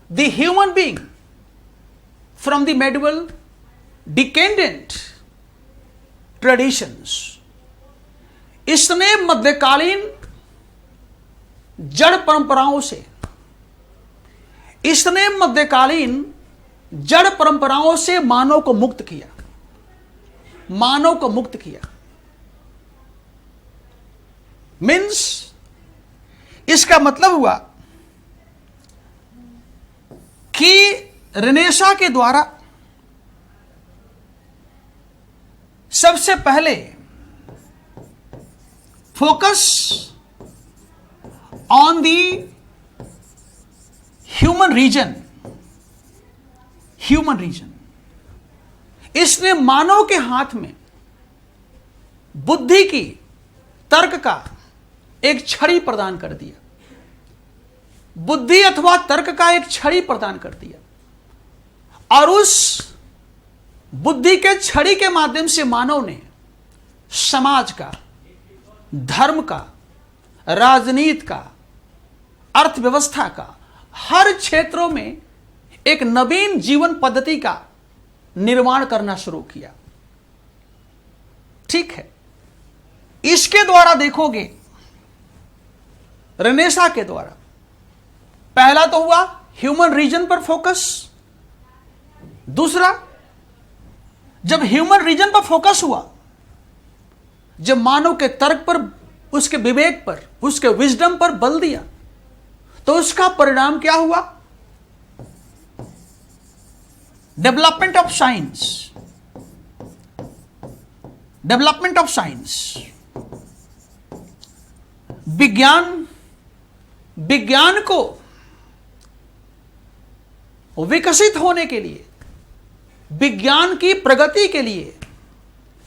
the human being from the medieval decadent traditions. इसने मध्यकालीन जड़ परंपराओं से, इसने मध्यकालीन जड़ परंपराओं से मानव को मुक्त किया, मानव को मुक्त किया। मीन्स इसका मतलब हुआ कि रेनेसां के द्वारा सबसे पहले focus on the human reason, human reason. इसने मानव के हाथ में बुद्धि की, तर्क का एक छड़ी प्रदान कर दिया, बुद्धि अथवा तर्क का एक छड़ी प्रदान कर दिया। और उस बुद्धि के छड़ी के माध्यम से मानव ने समाज का, धर्म का, राजनीति का, अर्थव्यवस्था का, हर क्षेत्रों में एक नवीन जीवन पद्धति का निर्माण करना शुरू किया। ठीक है, इसके द्वारा देखोगे, रेनेसां के द्वारा पहला तो हुआ ह्यूमन रीजन पर फोकस। दूसरा, जब ह्यूमन रीजन पर फोकस हुआ, जब मानव के तर्क पर, उसके विवेक पर, उसके विजडम पर बल दिया, तो उसका परिणाम क्या हुआ? Development of science, development of science. विज्ञान को विकसित होने के लिए, विज्ञान की प्रगति के लिए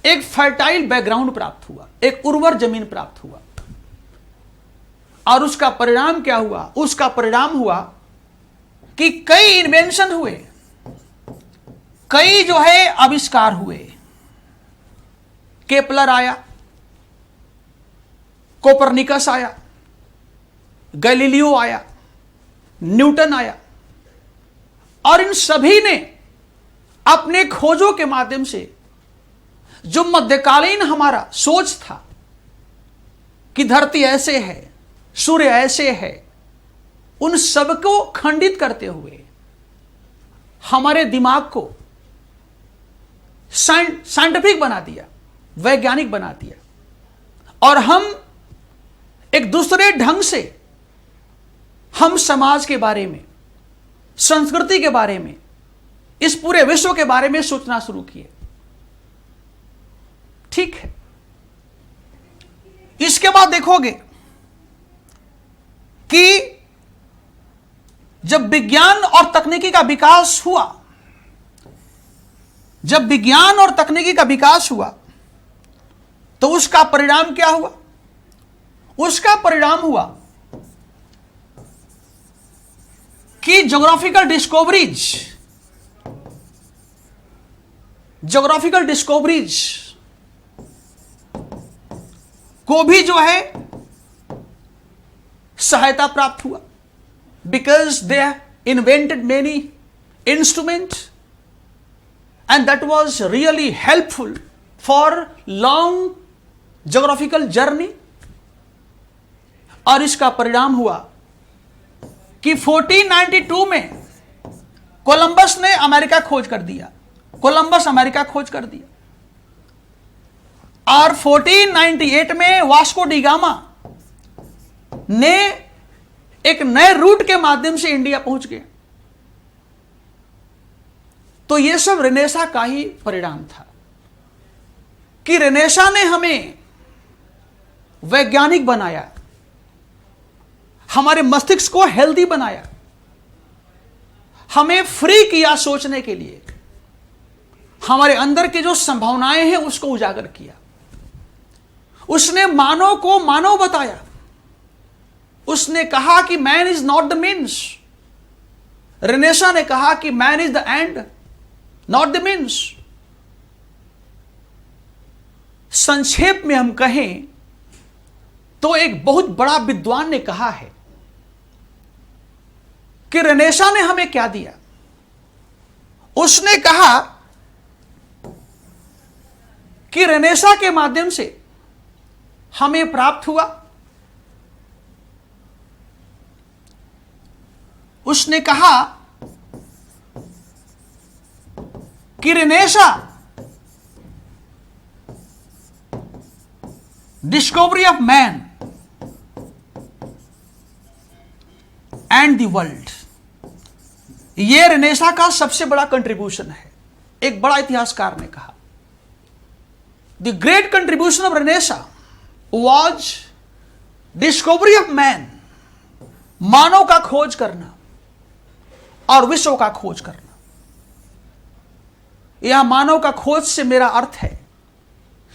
एक फर्टाइल बैकग्राउंड प्राप्त हुआ, एक उर्वर जमीन प्राप्त हुआ। और उसका परिणाम क्या हुआ? उसका परिणाम हुआ कि कई इन्वेंशन हुए, कई आविष्कार हुए। केपलर आया, कोपरनिकस आया, गैलीलियो आया, न्यूटन आया, और इन सभी ने अपने खोजों के माध्यम से जो मध्यकालीन हमारा सोच था कि धरती ऐसे है, सूर्य ऐसे है, उन सबको खंडित करते हुए हमारे दिमाग को साइंटिफिक बना दिया, वैज्ञानिक बना दिया। और हम एक दूसरे ढंग से हम समाज के बारे में, संस्कृति के बारे में, इस पूरे विश्व के बारे में सोचना शुरू किए। ठीक है, इसके बाद देखोगे कि जब विज्ञान और तकनीकी का विकास हुआ, जब विज्ञान और तकनीकी का विकास हुआ, तो उसका परिणाम क्या हुआ? उसका परिणाम हुआ कि ज्योग्राफिकल डिस्कवरीज को भी सहायता प्राप्त हुआ, because they invented many instrument and that was really helpful for long geographical journey. और इसका परिणाम हुआ कि 1492 में कोलंबस ने अमेरिका खोज कर दिया, कोलंबस अमेरिका खोज कर दिया। और 1498 में वास्को डी गामा ने एक नए रूट के माध्यम से इंडिया पहुंच गए। तो यह सब रेनेसां का ही परिणाम था कि रेनेसां ने हमें वैज्ञानिक बनाया, हमारे मस्तिष्क को हेल्दी बनाया, हमें फ्री किया सोचने के लिए, हमारे अंदर की जो संभावनाएं हैं उसको उजागर किया। उसने मानव को मानव बताया। उसने कहा कि man is not the means. Renaissance ने कहा कि man is the end not the means. संक्षेप में हम कहें तो एक बहुत बड़ा विद्वान ने कहा है कि रेनेसा ने हमें क्या दिया। उसने कहा कि रेनेसा के माध्यम से हमें प्राप्त हुआ, उसने कहा कि Renaissance discovery of man and the world, यह रेनेसा का सबसे बड़ा कंट्रीब्यूशन है। एक बड़ा इतिहासकार ने कहा the great contribution of Renaissance was discovery of man, मानव का खोज करना और विश्व का खोज करना। यह मानव का खोज से मेरा अर्थ है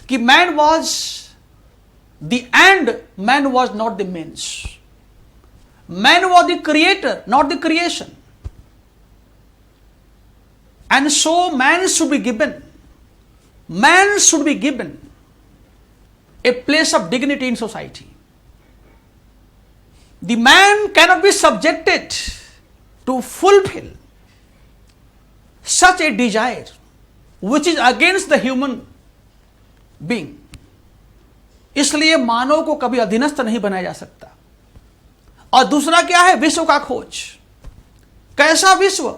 कि man was the end, man was not the means. Man was the creator, not the creation. And so man should be given, man should be given a place of dignity in society. The man cannot be subjected to fulfill such a desire which is against the human being. इसलिए मानव को कभी अधीनस्थ नहीं बनाया जा सकता। और दूसरा क्या है? विश्व का खोज। कैसा विश्व?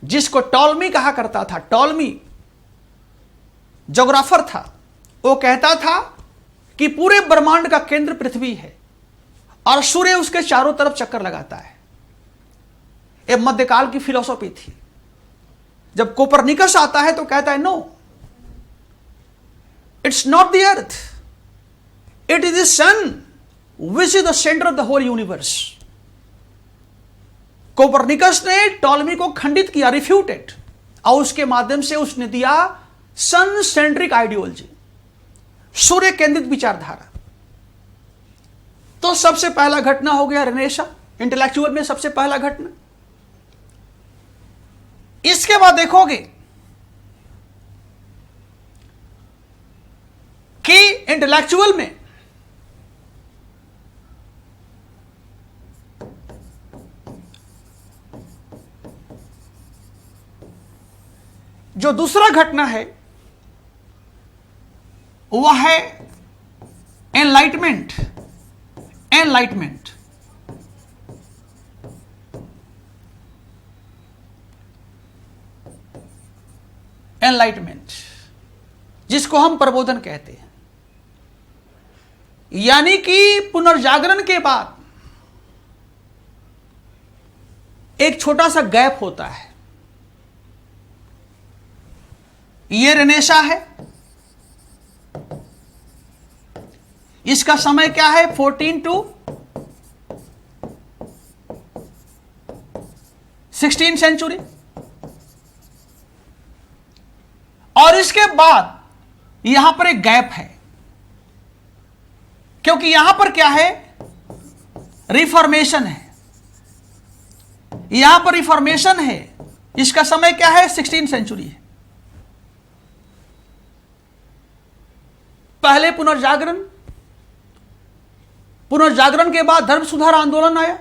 जिसको टॉलमी कहा करता था। टॉलमी ज्योग्राफर था। वो कहता था कि पूरे ब्रह्मांड का केंद्र पृथ्वी है और सूर्य उसके चारों तरफ चक्कर लगाता है। यह मध्यकाल की फिलॉसफी थी। जब कोपरनिकस आता है तो कहता है no, it's not the earth, it is the sun which is the centre of the whole universe. Copernicus ने टॉलमी को खंडित किया, रिफ्यूटेड, और उसके माध्यम से उसने दिया सन सेंट्रिक आइडियोलॉजी, सूर्य केंद्रित विचारधारा। तो सबसे पहला घटना हो गया रेनेसा, इंटेलेक्चुअल में सबसे पहला घटना। इसके बाद देखोगे कि इंटेलेक्चुअल में जो दूसरा घटना है वह है एनलाइटमेंट। एनलाइटमेंट एनलाइटमेंट जिसको हम प्रबोधन कहते हैं, यानी कि पुनर्जागरण के बाद एक छोटा सा गैप होता है। ये रेनेसा है, इसका समय क्या है? 14 to 16 सेंचुरी। और इसके बाद यहां पर एक गैप है, क्योंकि यहां पर क्या है? रिफॉर्मेशन है। यहां पर रिफॉर्मेशन है, इसका समय क्या है? 16 सेंचुरी है। पहले पुनर्जागरण, पुनर्जागरण के बाद धर्म सुधार आंदोलन आया।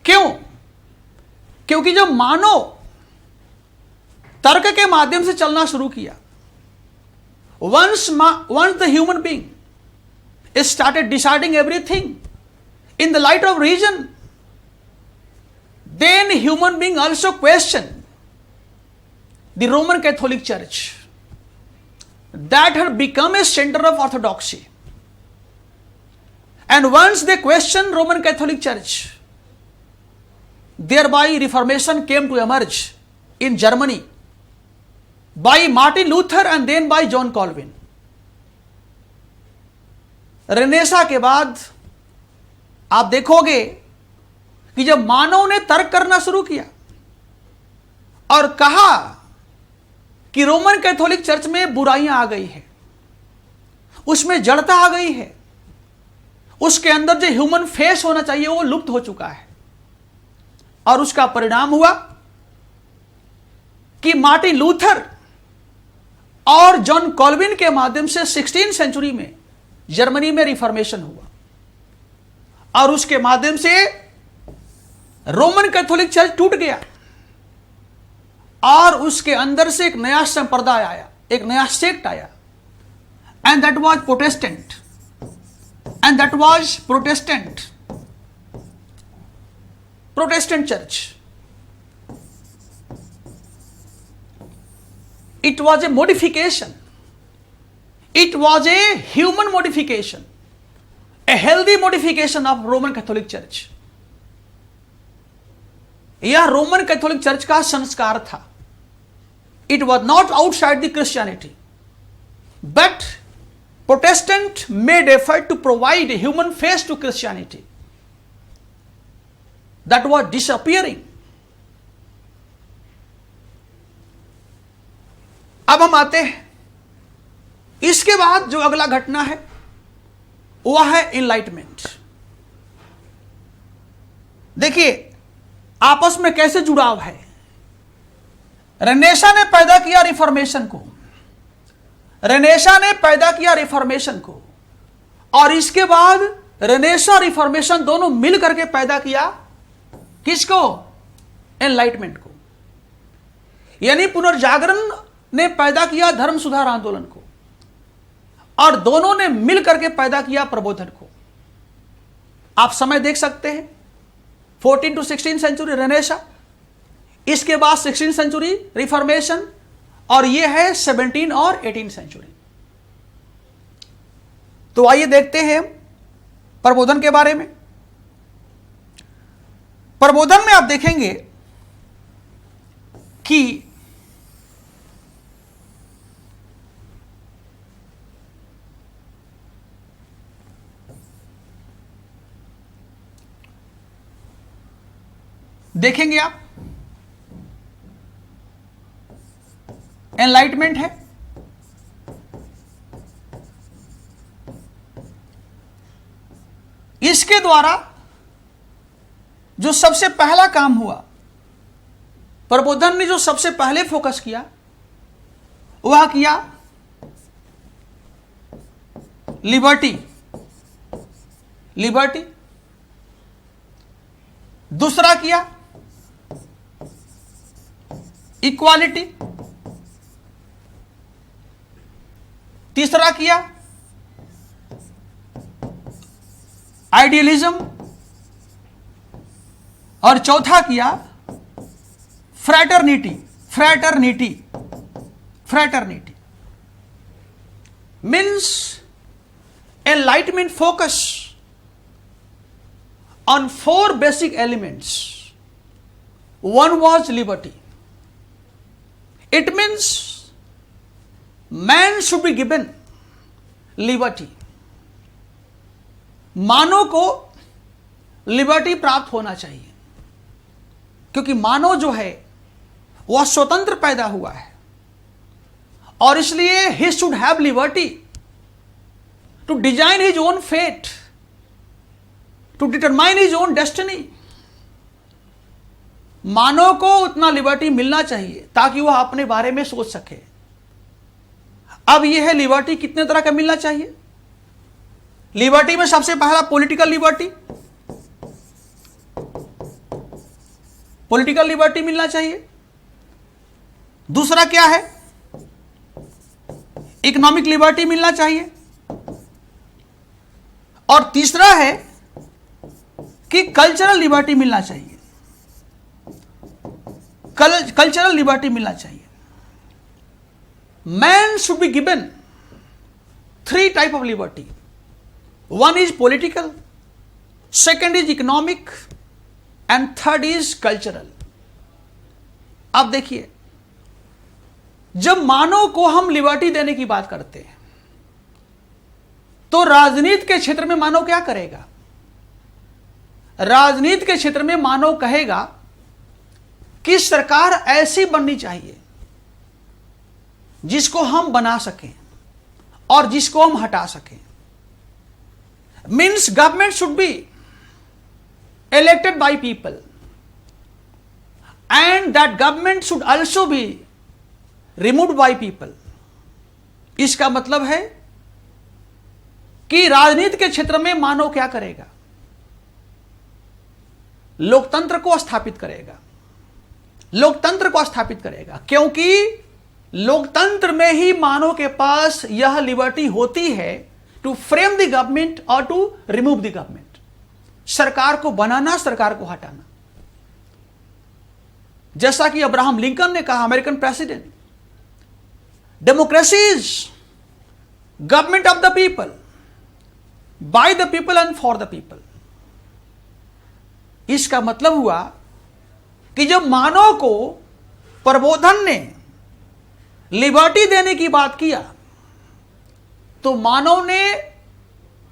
क्यों? क्योंकि जब मानव तर्क के माध्यम से चलना शुरू किया, once the human being started deciding everything in the light of reason, then human being also questioned the Roman Catholic Church that had become a center of orthodoxy. And once they questioned Roman Catholic Church, thereby Reformation came to emerge in Germany by Martin Luther and then by John Calvin. Renaissance के बाद आप देखोगे कि जब मानव ने तर्क करना शुरू किया और कहा कि रोमन कैथोलिक चर्च में बुराइयां आ गई है, उसमें जड़ता आ गई है, उसके अंदर जो ह्यूमन फेस होना चाहिए वो लुप्त हो चुका है। और उसका परिणाम हुआ कि मार्टिन लूथर और जॉन कॉल्विन के माध्यम से 16वीं सेंचुरी में जर्मनी में रिफॉर्मेशन हुआ और उसके माध्यम से रोमन कैथोलिक चर्च टूट गया और उसके अंदर से एक नया संप्रदाय आया, एक नया सेक्ट आया, and that was Protestant, and that was Protestant church. It was a modification. It was a human modification, a healthy modification of Roman Catholic Church. यह रोमन कैथोलिक चर्च का संस्कार था। It was not outside the Christianity, but Protestant made effort to provide a human face to Christianity that was disappearing. अब हम आते हैं, इसके बाद जो अगला घटना है वह है इनलाइटमेंट। देखिए आपस में कैसे जुड़ाव है। रेनेसा ने पैदा किया रिफॉर्मेशन को, रेनेसा ने पैदा किया रिफॉर्मेशन को, और इसके बाद रेनेसा रिफॉर्मेशन दोनों मिल करके पैदा किया किसको? एनलाइटमेंट को। यानी पुनर्जागरण ने पैदा किया धर्म सुधार आंदोलन को, और दोनों ने मिल करके पैदा किया प्रबोधन को। आप समय देख सकते हैं, 14 to 16 सेंचुरी रेनेसा, इसके बाद 16 सेंचुरी रिफॉर्मेशन, और यह है 17 और 18 सेंचुरी। तो आइए देखते हैं प्रबोधन के बारे में। प्रबोधन में आप देखेंगे कि देखेंगे आप एनलाइटमेंट है, इसके द्वारा जो सबसे पहला काम हुआ, प्रबोधन ने जो सबसे पहले फोकस किया वह किया लिबर्टी। दूसरा किया इक्वालिटी, तीसरा किया आइडियलिज्म, और चौथा किया fraternity means enlightenment focus on 4 basic elements. One was liberty. It means man should be given liberty. मानव को लिबर्टी प्राप्त होना चाहिए, क्योंकि मानव जो है वह स्वतंत्र पैदा हुआ है, और इसलिए he should have liberty to design his own fate, to determine his own destiny. मानव को उतना लिबर्टी मिलना चाहिए ताकि वह अपने बारे में सोच सके। अब यह है लिबर्टी कितने तरह का मिलना चाहिए। लिबर्टी में सबसे पहला पॉलिटिकल लिबर्टी मिलना चाहिए। दूसरा क्या है? इकोनॉमिक लिबर्टी मिलना चाहिए। और तीसरा है कि कल्चरल लिबर्टी मिलना चाहिए। कल्चरल लिबर्टी मिलना चाहिए। Man should be given 3 type of liberty. One is political, second is economic, and third is cultural. अब देखिए, जब मानव को हम लिबर्टी देने की बात करते हैं तो राजनीति के क्षेत्र में मानव क्या करेगा? राजनीति के क्षेत्र में मानव कहेगा कि सरकार ऐसी बननी चाहिए जिसको हम बना सकें और जिसको हम हटा सकें। Means government should be elected by people and that government should also be removed by people। इसका मतलब है कि राजनीति के क्षेत्र में मानव क्या करेगा? लोकतंत्र को स्थापित करेगा, लोकतंत्र को स्थापित करेगा, क्योंकि लोकतंत्र में ही मानव के पास यह लिबर्टी होती है टू फ्रेम द गवर्नमेंट और टू रिमूव द गवर्नमेंट। सरकार को बनाना, सरकार को हटाना। जैसा कि अब्राहम लिंकन ने कहा, American president, democracy is government of the people, by the people and for the people. इसका मतलब हुआ कि जब मानव को प्रबोधन ने लिबर्टी देने की बात किया तो मानव ने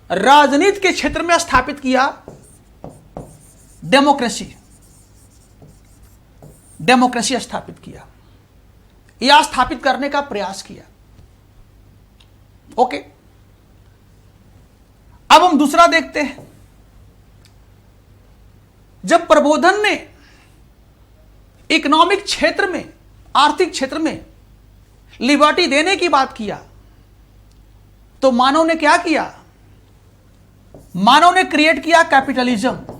राजनीति के क्षेत्र में स्थापित किया डेमोक्रेसी, डेमोक्रेसी स्थापित किया या स्थापित करने का प्रयास किया। ओके, अब हम दूसरा देखते हैं। जब प्रबोधन ने इकोनॉमिक क्षेत्र में, आर्थिक क्षेत्र में लिबर्टी देने की बात किया तो मानव ने क्या किया? मानव ने क्रिएट किया कैपिटलिज्म,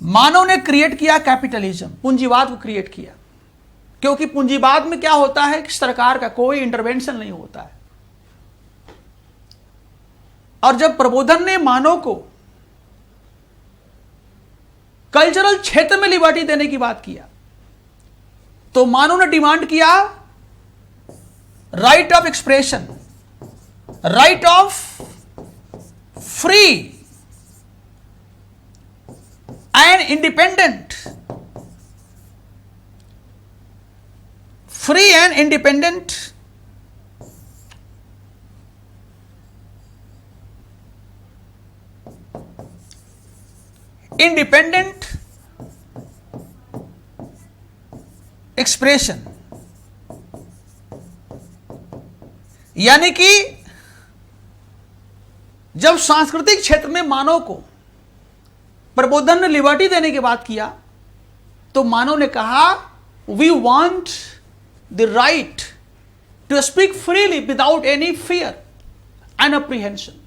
मानव ने क्रिएट किया कैपिटलिज्म, पूंजीवाद को क्रिएट किया। क्योंकि पूंजीवाद में क्या होता है कि सरकार का कोई इंटरवेंशन नहीं होता है। और जब प्रबोधन ने मानव को कल्चरल क्षेत्र में लिबर्टी देने की बात किया तो मानव ने डिमांड किया right of expression, right of free and independent, free and independent independent expression. यानी कि जब सांस्कृतिक क्षेत्र में मानव को प्रबोधन ने लिबर्टी देने की बात किया तो मानव ने कहा we want the right to speak freely without any fear and apprehension.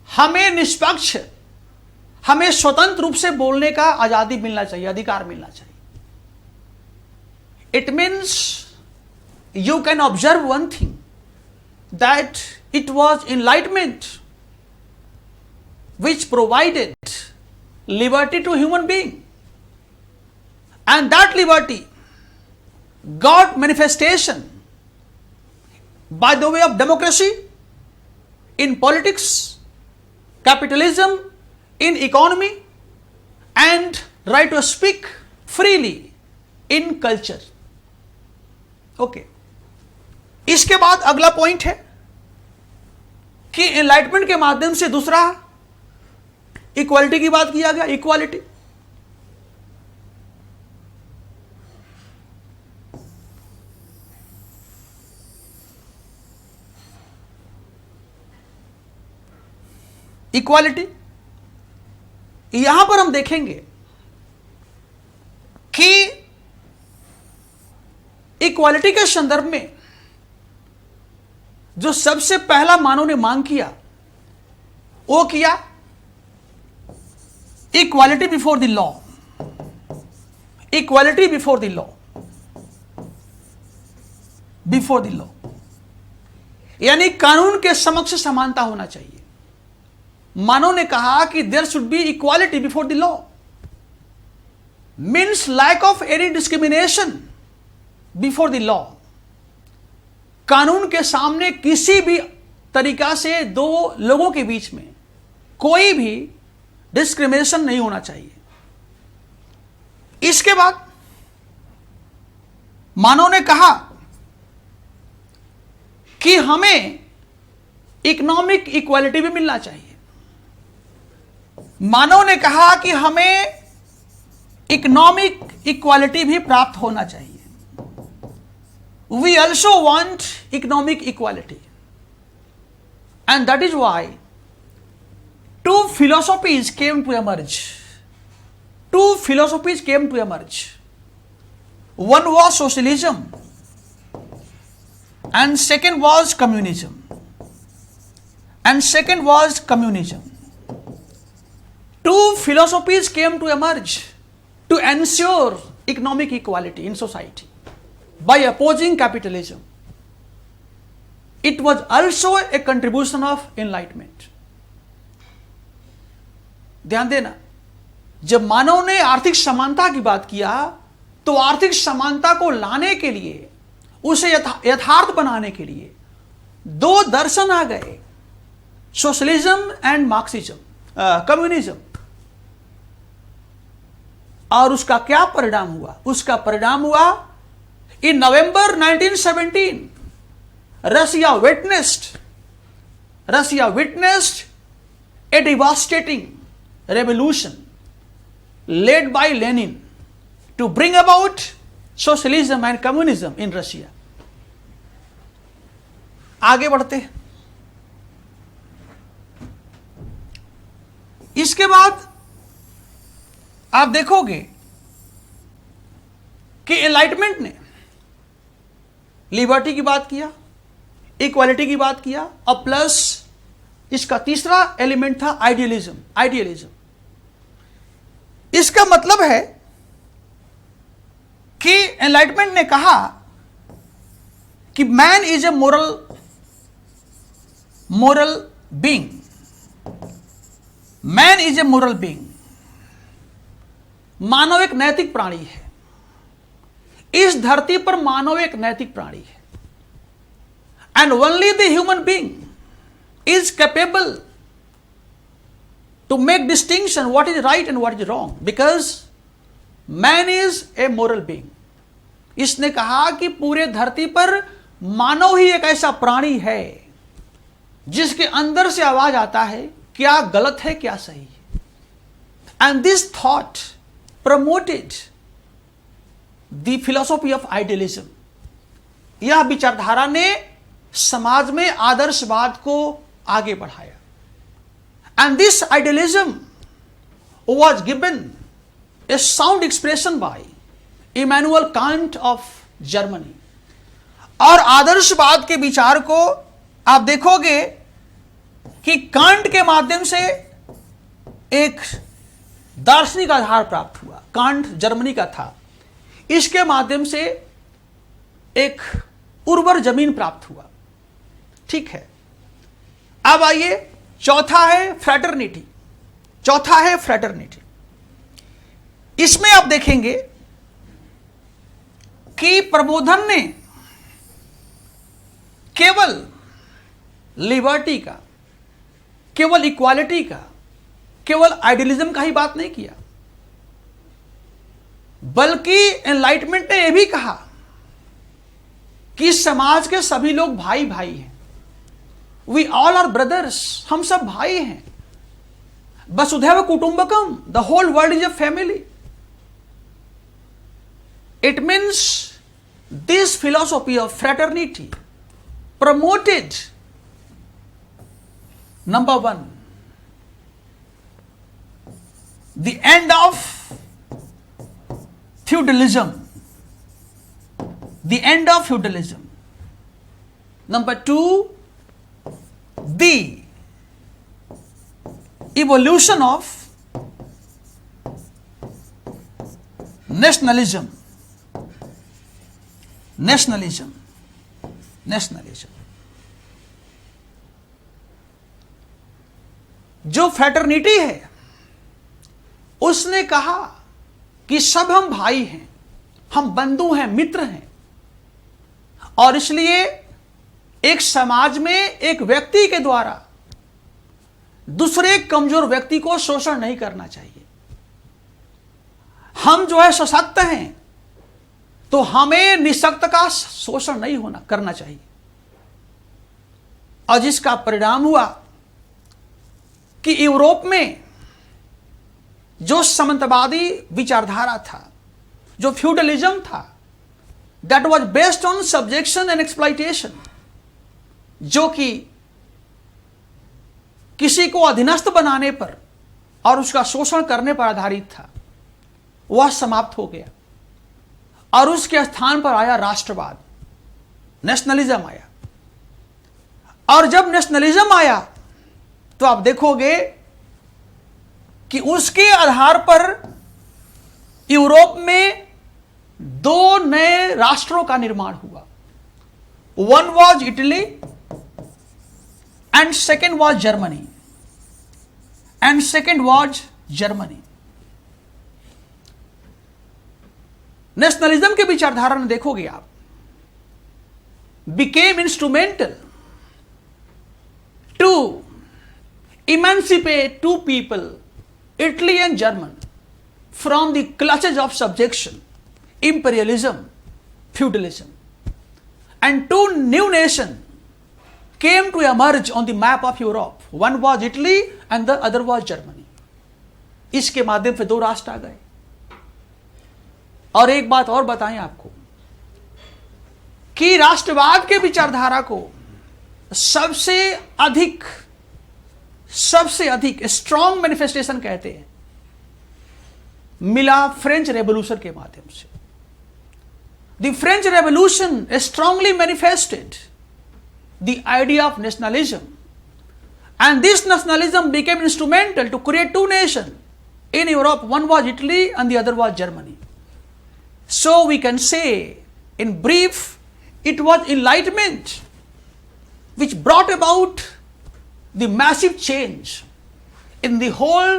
हमें निष्पक्ष, हमें स्वतंत्र रूप से बोलने का आजादी मिलना चाहिए, अधिकार मिलना चाहिए। It means you can observe one thing that it was enlightenment which provided liberty to human being, and that liberty got manifestation by the way of democracy in politics, capitalism in economy, and right to speak freely in culture। Okay, इसके बाद अगला point है कि enlightenment के माध्यम से दूसरा equality की बात किया गया। इक्वालिटी, इक्वालिटी यहां पर हम देखेंगे कि इक्वालिटी के संदर्भ में जो सबसे पहला मानव ने मांग किया वो किया equality before the law, equality before the law, before the law, यानी कानून के समक्ष समानता होना चाहिए। मानव ने कहा कि there should be equality before the law, means lack of any discrimination before the law. कानून के सामने किसी भी तरीका से दो लोगों के बीच में कोई भी डिस्क्रिमिनेशन नहीं होना चाहिए। इसके बाद मानव ने कहा कि हमें इकोनॉमिक इक्वालिटी भी मिलना चाहिए। मानव ने कहा कि हमें इकोनॉमिक इक्वालिटी भी प्राप्त होना चाहिए। we also want economic equality. And that is why two philosophies came to emerge. Two philosophies came to emerge. One was socialism and second was communism. And second was communism. Two philosophies came to emerge to ensure economic equality in society by opposing capitalism. It was also a contribution of enlightenment. ध्यान देना, जब मानव ने आर्थिक समानता की बात किया तो आर्थिक समानता को लाने के लिए, उसे यथार्थ बनाने के लिए दो दर्शन आ गए, सोशलिज्म एंड मार्क्सिज्म, कम्युनिज्म। और उसका क्या परिणाम हुआ? उसका परिणाम हुआ इन नवंबर 1917 Russia witnessed a devastating revolution led by Lenin to bring about socialism and communism in Russia. आगे बढ़ते हैं। इसके बाद आप देखोगे कि एनलाइटमेंट ने लिबर्टी की बात किया, इक्वालिटी की बात किया, और प्लस इसका तीसरा एलिमेंट था आइडियलिज्म। इसका मतलब है कि एनलाइटमेंट ने कहा कि man is a moral being. Man is a moral being. मानव एक नैतिक प्राणी है। इस धरती पर मानव एक नैतिक प्राणी है। And only the human being is capable to make distinction what is right and what is wrong, because man is a moral being. इसने कहा कि पूरे धरती पर मानव ही एक ऐसा प्राणी है जिसके अंदर से आवाज आता है क्या गलत है क्या सही है। And this thought promoted the philosophy of idealism. यह विचारधारा ने समाज में आदर्शवाद को आगे बढ़ाया। And this idealism was given A sound expression by Immanuel Kant of Germany. और आदर्शवाद के विचार को आप देखोगे कि कांट के माध्यम से एक दार्शनिक आधार प्राप्त हुआ। कांट जर्मनी का था। इसके माध्यम से एक उर्वर जमीन प्राप्त हुआ। ठीक है, अब आइए चौथा है फ्रैटर्निटी। चौथा है फ्रैटर्निटी। इसमें आप देखेंगे कि प्रबोधन ने केवल लिबर्टी का, केवल इक्वालिटी का, केवल आइडियलिज्म का ही बात नहीं किया, बल्कि एनलाइटमेंट ने यह भी कहा कि समाज के सभी लोग भाई भाई हैं। We all are brothers. हम सब भाई हैं। वसुधैव कुटुंबकम, the whole world is a family. It means this philosophy of fraternity promoted, number one, the end of feudalism. The end of feudalism. Number two, the evolution of nationalism. Nationalism. जो fraternity है उसने कहा कि सब हम भाई हैं, हम बंधु हैं, मित्र हैं, और इसलिए एक समाज में एक व्यक्ति के द्वारा दूसरे कमजोर व्यक्ति को शोषण नहीं करना चाहिए। हम जो है सशक्त हैं तो हमें निःशक्त का शोषण नहीं करना चाहिए। और जिसका परिणाम हुआ कि यूरोप में जो सामंतवादी विचारधारा था, जो फ्यूडलिज्म था, that was based on subjection and exploitation, जो कि किसी को अधीनस्थ बनाने पर और उसका शोषण करने पर आधारित था, वह समाप्त हो गया और उसके स्थान पर आया राष्ट्रवाद, नेशनलिज्म आया। और जब नेशनलिज्म आया तो आप देखोगे कि उसके आधार पर यूरोप में दो नए राष्ट्रों का निर्माण हुआ। One was Italy and second was Germany, nationalism के विचारधारा में देखोगे आप, became instrumental to emancipate two people, Italy and German, from the clutches of subjection, imperialism, feudalism. And two new nations came to emerge on the map of Europe. One was Italy and the other was Germany. इसके माध्यम से दो राष्ट्र आ गए। और एक बात और बताएं आपको कि राष्ट्रवाद के विचारधारा को सबसे अधिक स्ट्रॉन्ग मैनिफेस्टेशन कहते हैं, मिला फ्रेंच रेवोल्यूशन के माध्यम से। The French revolution strongly manifested the idea of nationalism, and this nationalism became instrumental to create two nation in Europe, one was Italy and the other was Germany. So we can say in brief, it was enlightenment which brought about the massive change in the whole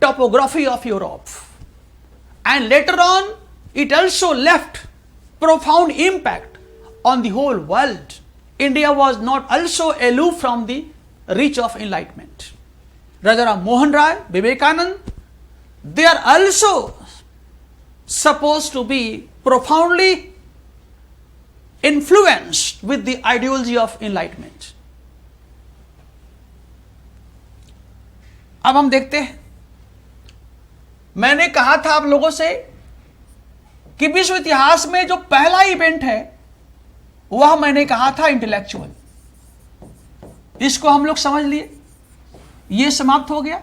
topography of Europe, and later on it also left profound impact on the whole world. India was not also aloof from the reach of enlightenment. Raja Mohan Rai, Vivekanand, they are also supposed to be profoundly influenced with the ideology of enlightenment. अब हम देखते हैं, मैंने कहा था आप लोगों से कि विश्व इतिहास में जो पहला इवेंट है वह मैंने कहा था इंटेलेक्चुअल। इसको हम लोग समझ लिए, यह समाप्त हो गया।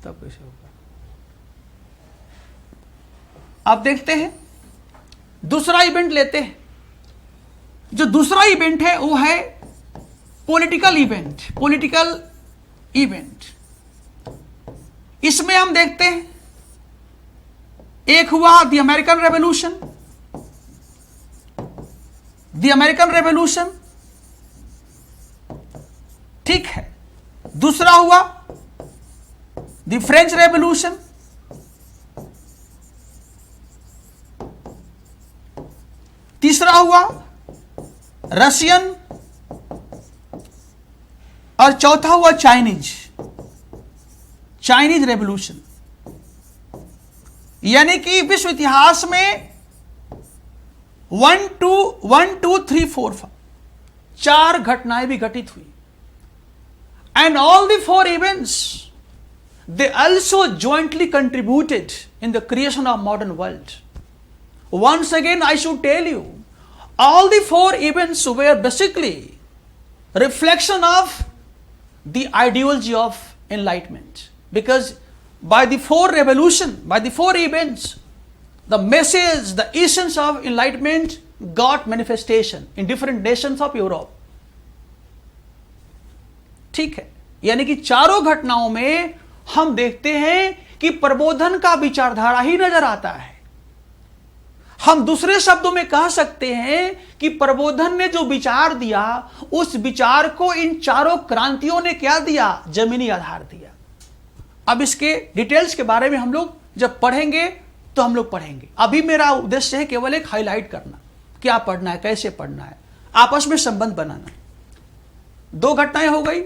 तब कैसे होगा? आप देखते हैं दूसरा इवेंट लेते हैं। जो दूसरा इवेंट है वो है पॉलिटिकल इवेंट। इसमें हम देखते हैं, एक हुआ द अमेरिकन रेवोल्यूशन, ठीक है। दूसरा हुआ द फ्रेंच रेवोल्यूशन, तीसरा हुआ रशियन, और चौथा हुआ चाइनीज रेवोल्यूशन। यानी कि विश्व इतिहास में 1 2 3 4 5 चार घटनाएं भी घटित हुई। And all the 4 events they also jointly contributed in the creation of modern world. Once again, I should tell you, all the 4 events were basically reflection of the ideology of enlightenment. Because by the 4 revolution, by the 4 events, the message, the essence of enlightenment got manifestation in different nations of Europe. ठीक है, यानी कि चारों घटनाओं में हम देखते हैं कि प्रबोधन का विचारधारा ही नजर आता है। हम दूसरे शब्दों में कह सकते हैं कि प्रबोधन ने जो विचार दिया, उस विचार को इन चारों क्रांतियों ने क्या दिया? जमीनी आधार दिया। अब इसके डिटेल्स के बारे में हम लोग जब पढ़ेंगे तो हम लोग पढ़ेंगे। अभी मेरा उद्देश्य है केवल एक हाईलाइट करना, क्या पढ़ना है, कैसे पढ़ना है, आपस में संबंध बनाना। 2 घटनाएं हो गई।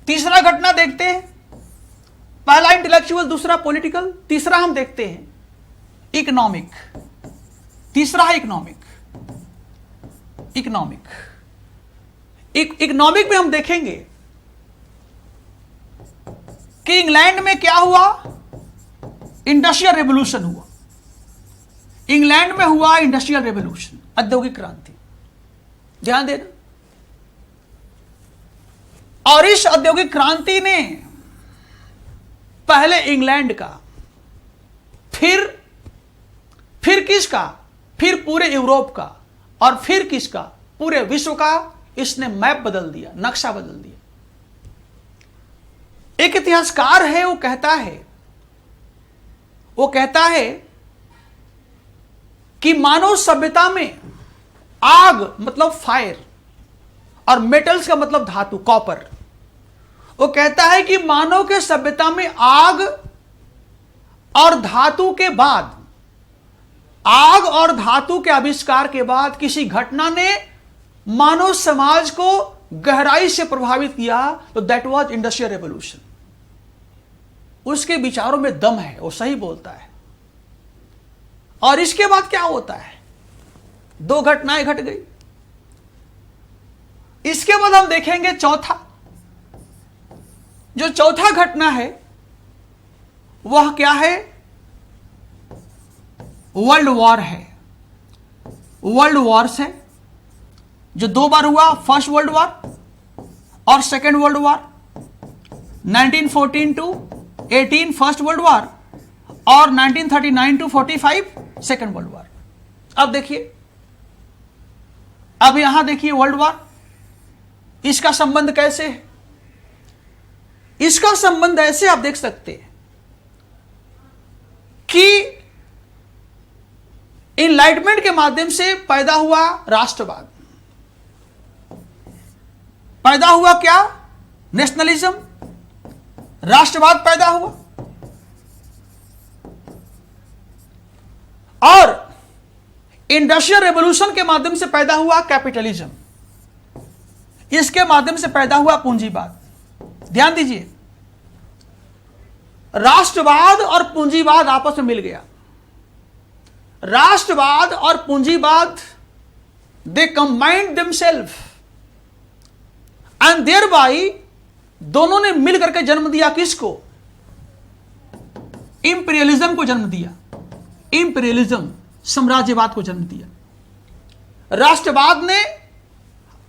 तीसरा घटना देखते हैं, पहला इंटेलेक्चुअल, दूसरा पॉलिटिकल, तीसरा हम देखते हैं इकोनॉमिक। तीसरा है इकोनॉमिक में हम देखेंगे कि इंग्लैंड में क्या हुआ इंडस्ट्रियल रेवोल्यूशन हुआ, इंग्लैंड में हुआ इंडस्ट्रियल रेवोल्यूशन, औद्योगिक क्रांति। ध्यान देना। और इस औद्योगिक क्रांति ने पहले इंग्लैंड का, फिर किसका, फिर पूरे यूरोप का, और फिर किसका, पूरे विश्व का इसने मैप बदल दिया, नक्शा बदल दिया। एक इतिहासकार है, वो कहता है कि मानव सभ्यता में आग मतलब फायर और मेटल्स का मतलब धातु, कॉपर। वो कहता है कि मानव के सभ्यता में आग और धातु के बाद, आग और धातु के आविष्कार के बाद किसी घटना ने मानव समाज को गहराई से प्रभावित किया, तो दैट वाज इंडस्ट्रियल रेवोल्यूशन। उसके विचारों में दम है, वो सही बोलता है। और इसके बाद क्या होता है, दो घटनाएं घट गई। इसके बाद हम देखेंगे चौथा, जो चौथा घटना है वह क्या है, वर्ल्ड वॉर है। वर्ल्ड वॉर्स है जो दो बार हुआ, फर्स्ट वर्ल्ड वॉर और second world war. 1914 to 18 first world war और 1939 टू 45 सेकेंड वर्ल्ड वॉर। अब देखिए, अब यहां देखिए वर्ल्ड वॉर, इसका संबंध कैसे है। इसका संबंध ऐसे आप देख सकते हैं कि इनलाइटमेंट के माध्यम से पैदा हुआ राष्ट्रवाद, पैदा हुआ क्या, नेशनलिज्म, राष्ट्रवाद पैदा हुआ। और इंडस्ट्रियल रेवोल्यूशन के माध्यम से पैदा हुआ कैपिटलिज्म, इसके माध्यम से पैदा हुआ पूंजीवाद। ध्यान दीजिए, राष्ट्रवाद और पूंजीवाद आपस में मिल गया। राष्ट्रवाद और पूंजीवाद, they combined themselves and thereby, दोनों ने मिलकर के जन्म दिया किसको, इंपीरियलिज्म को जन्म दिया। इंपीरियलिज्म, साम्राज्यवाद को जन्म दिया। राष्ट्रवाद ने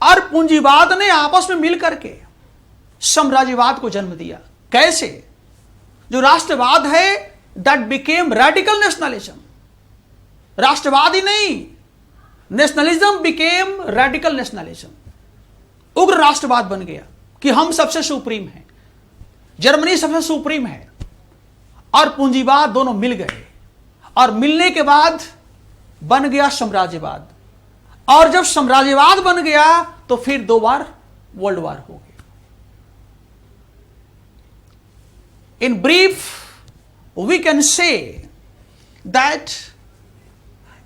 और पूंजीवाद ने आपस में मिलकर के साम्राज्यवाद को जन्म दिया। कैसे, जो राष्ट्रवाद है दैट बिकेम रेडिकल नेशनलिज्म। राष्ट्रवाद ही नहीं, नेशनलिज्म बिकेम रेडिकल नेशनलिज्म। उग्र राष्ट्रवाद बन गया कि हम सबसे सुप्रीम हैं, जर्मनी सबसे सुप्रीम है। और पूंजीवाद दोनों मिल गए, और मिलने के बाद बन गया साम्राज्यवाद। और जब साम्राज्यवाद बन गया तो फिर दो बार वर्ल्ड वॉर हो गया। In brief we can say that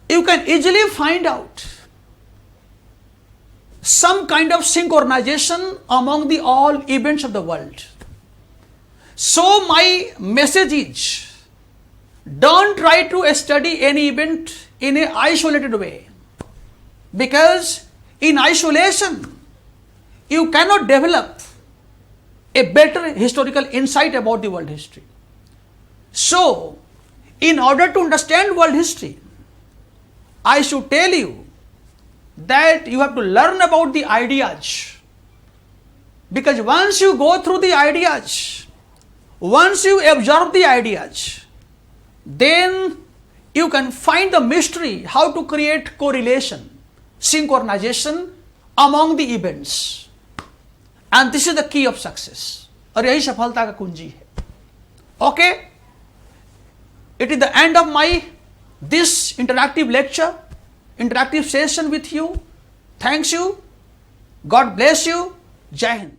you can easily find out some kind of synchronization among the all events of the world. So my message is, don't try to study any event in an isolated way, because in isolation you cannot develop a better historical insight about the world history. So in order to understand world history, I should tell you that you have to learn about the ideas, because once you go through the ideas, once you absorb the ideas, then you can find the mystery how to create correlation, synchronization among the events, and this is the key of success. और यही सफलता का कुंजी है। Okay, it is the end of my this interactive lecture, interactive session with you. Thanks you. God bless you. Jai Hind.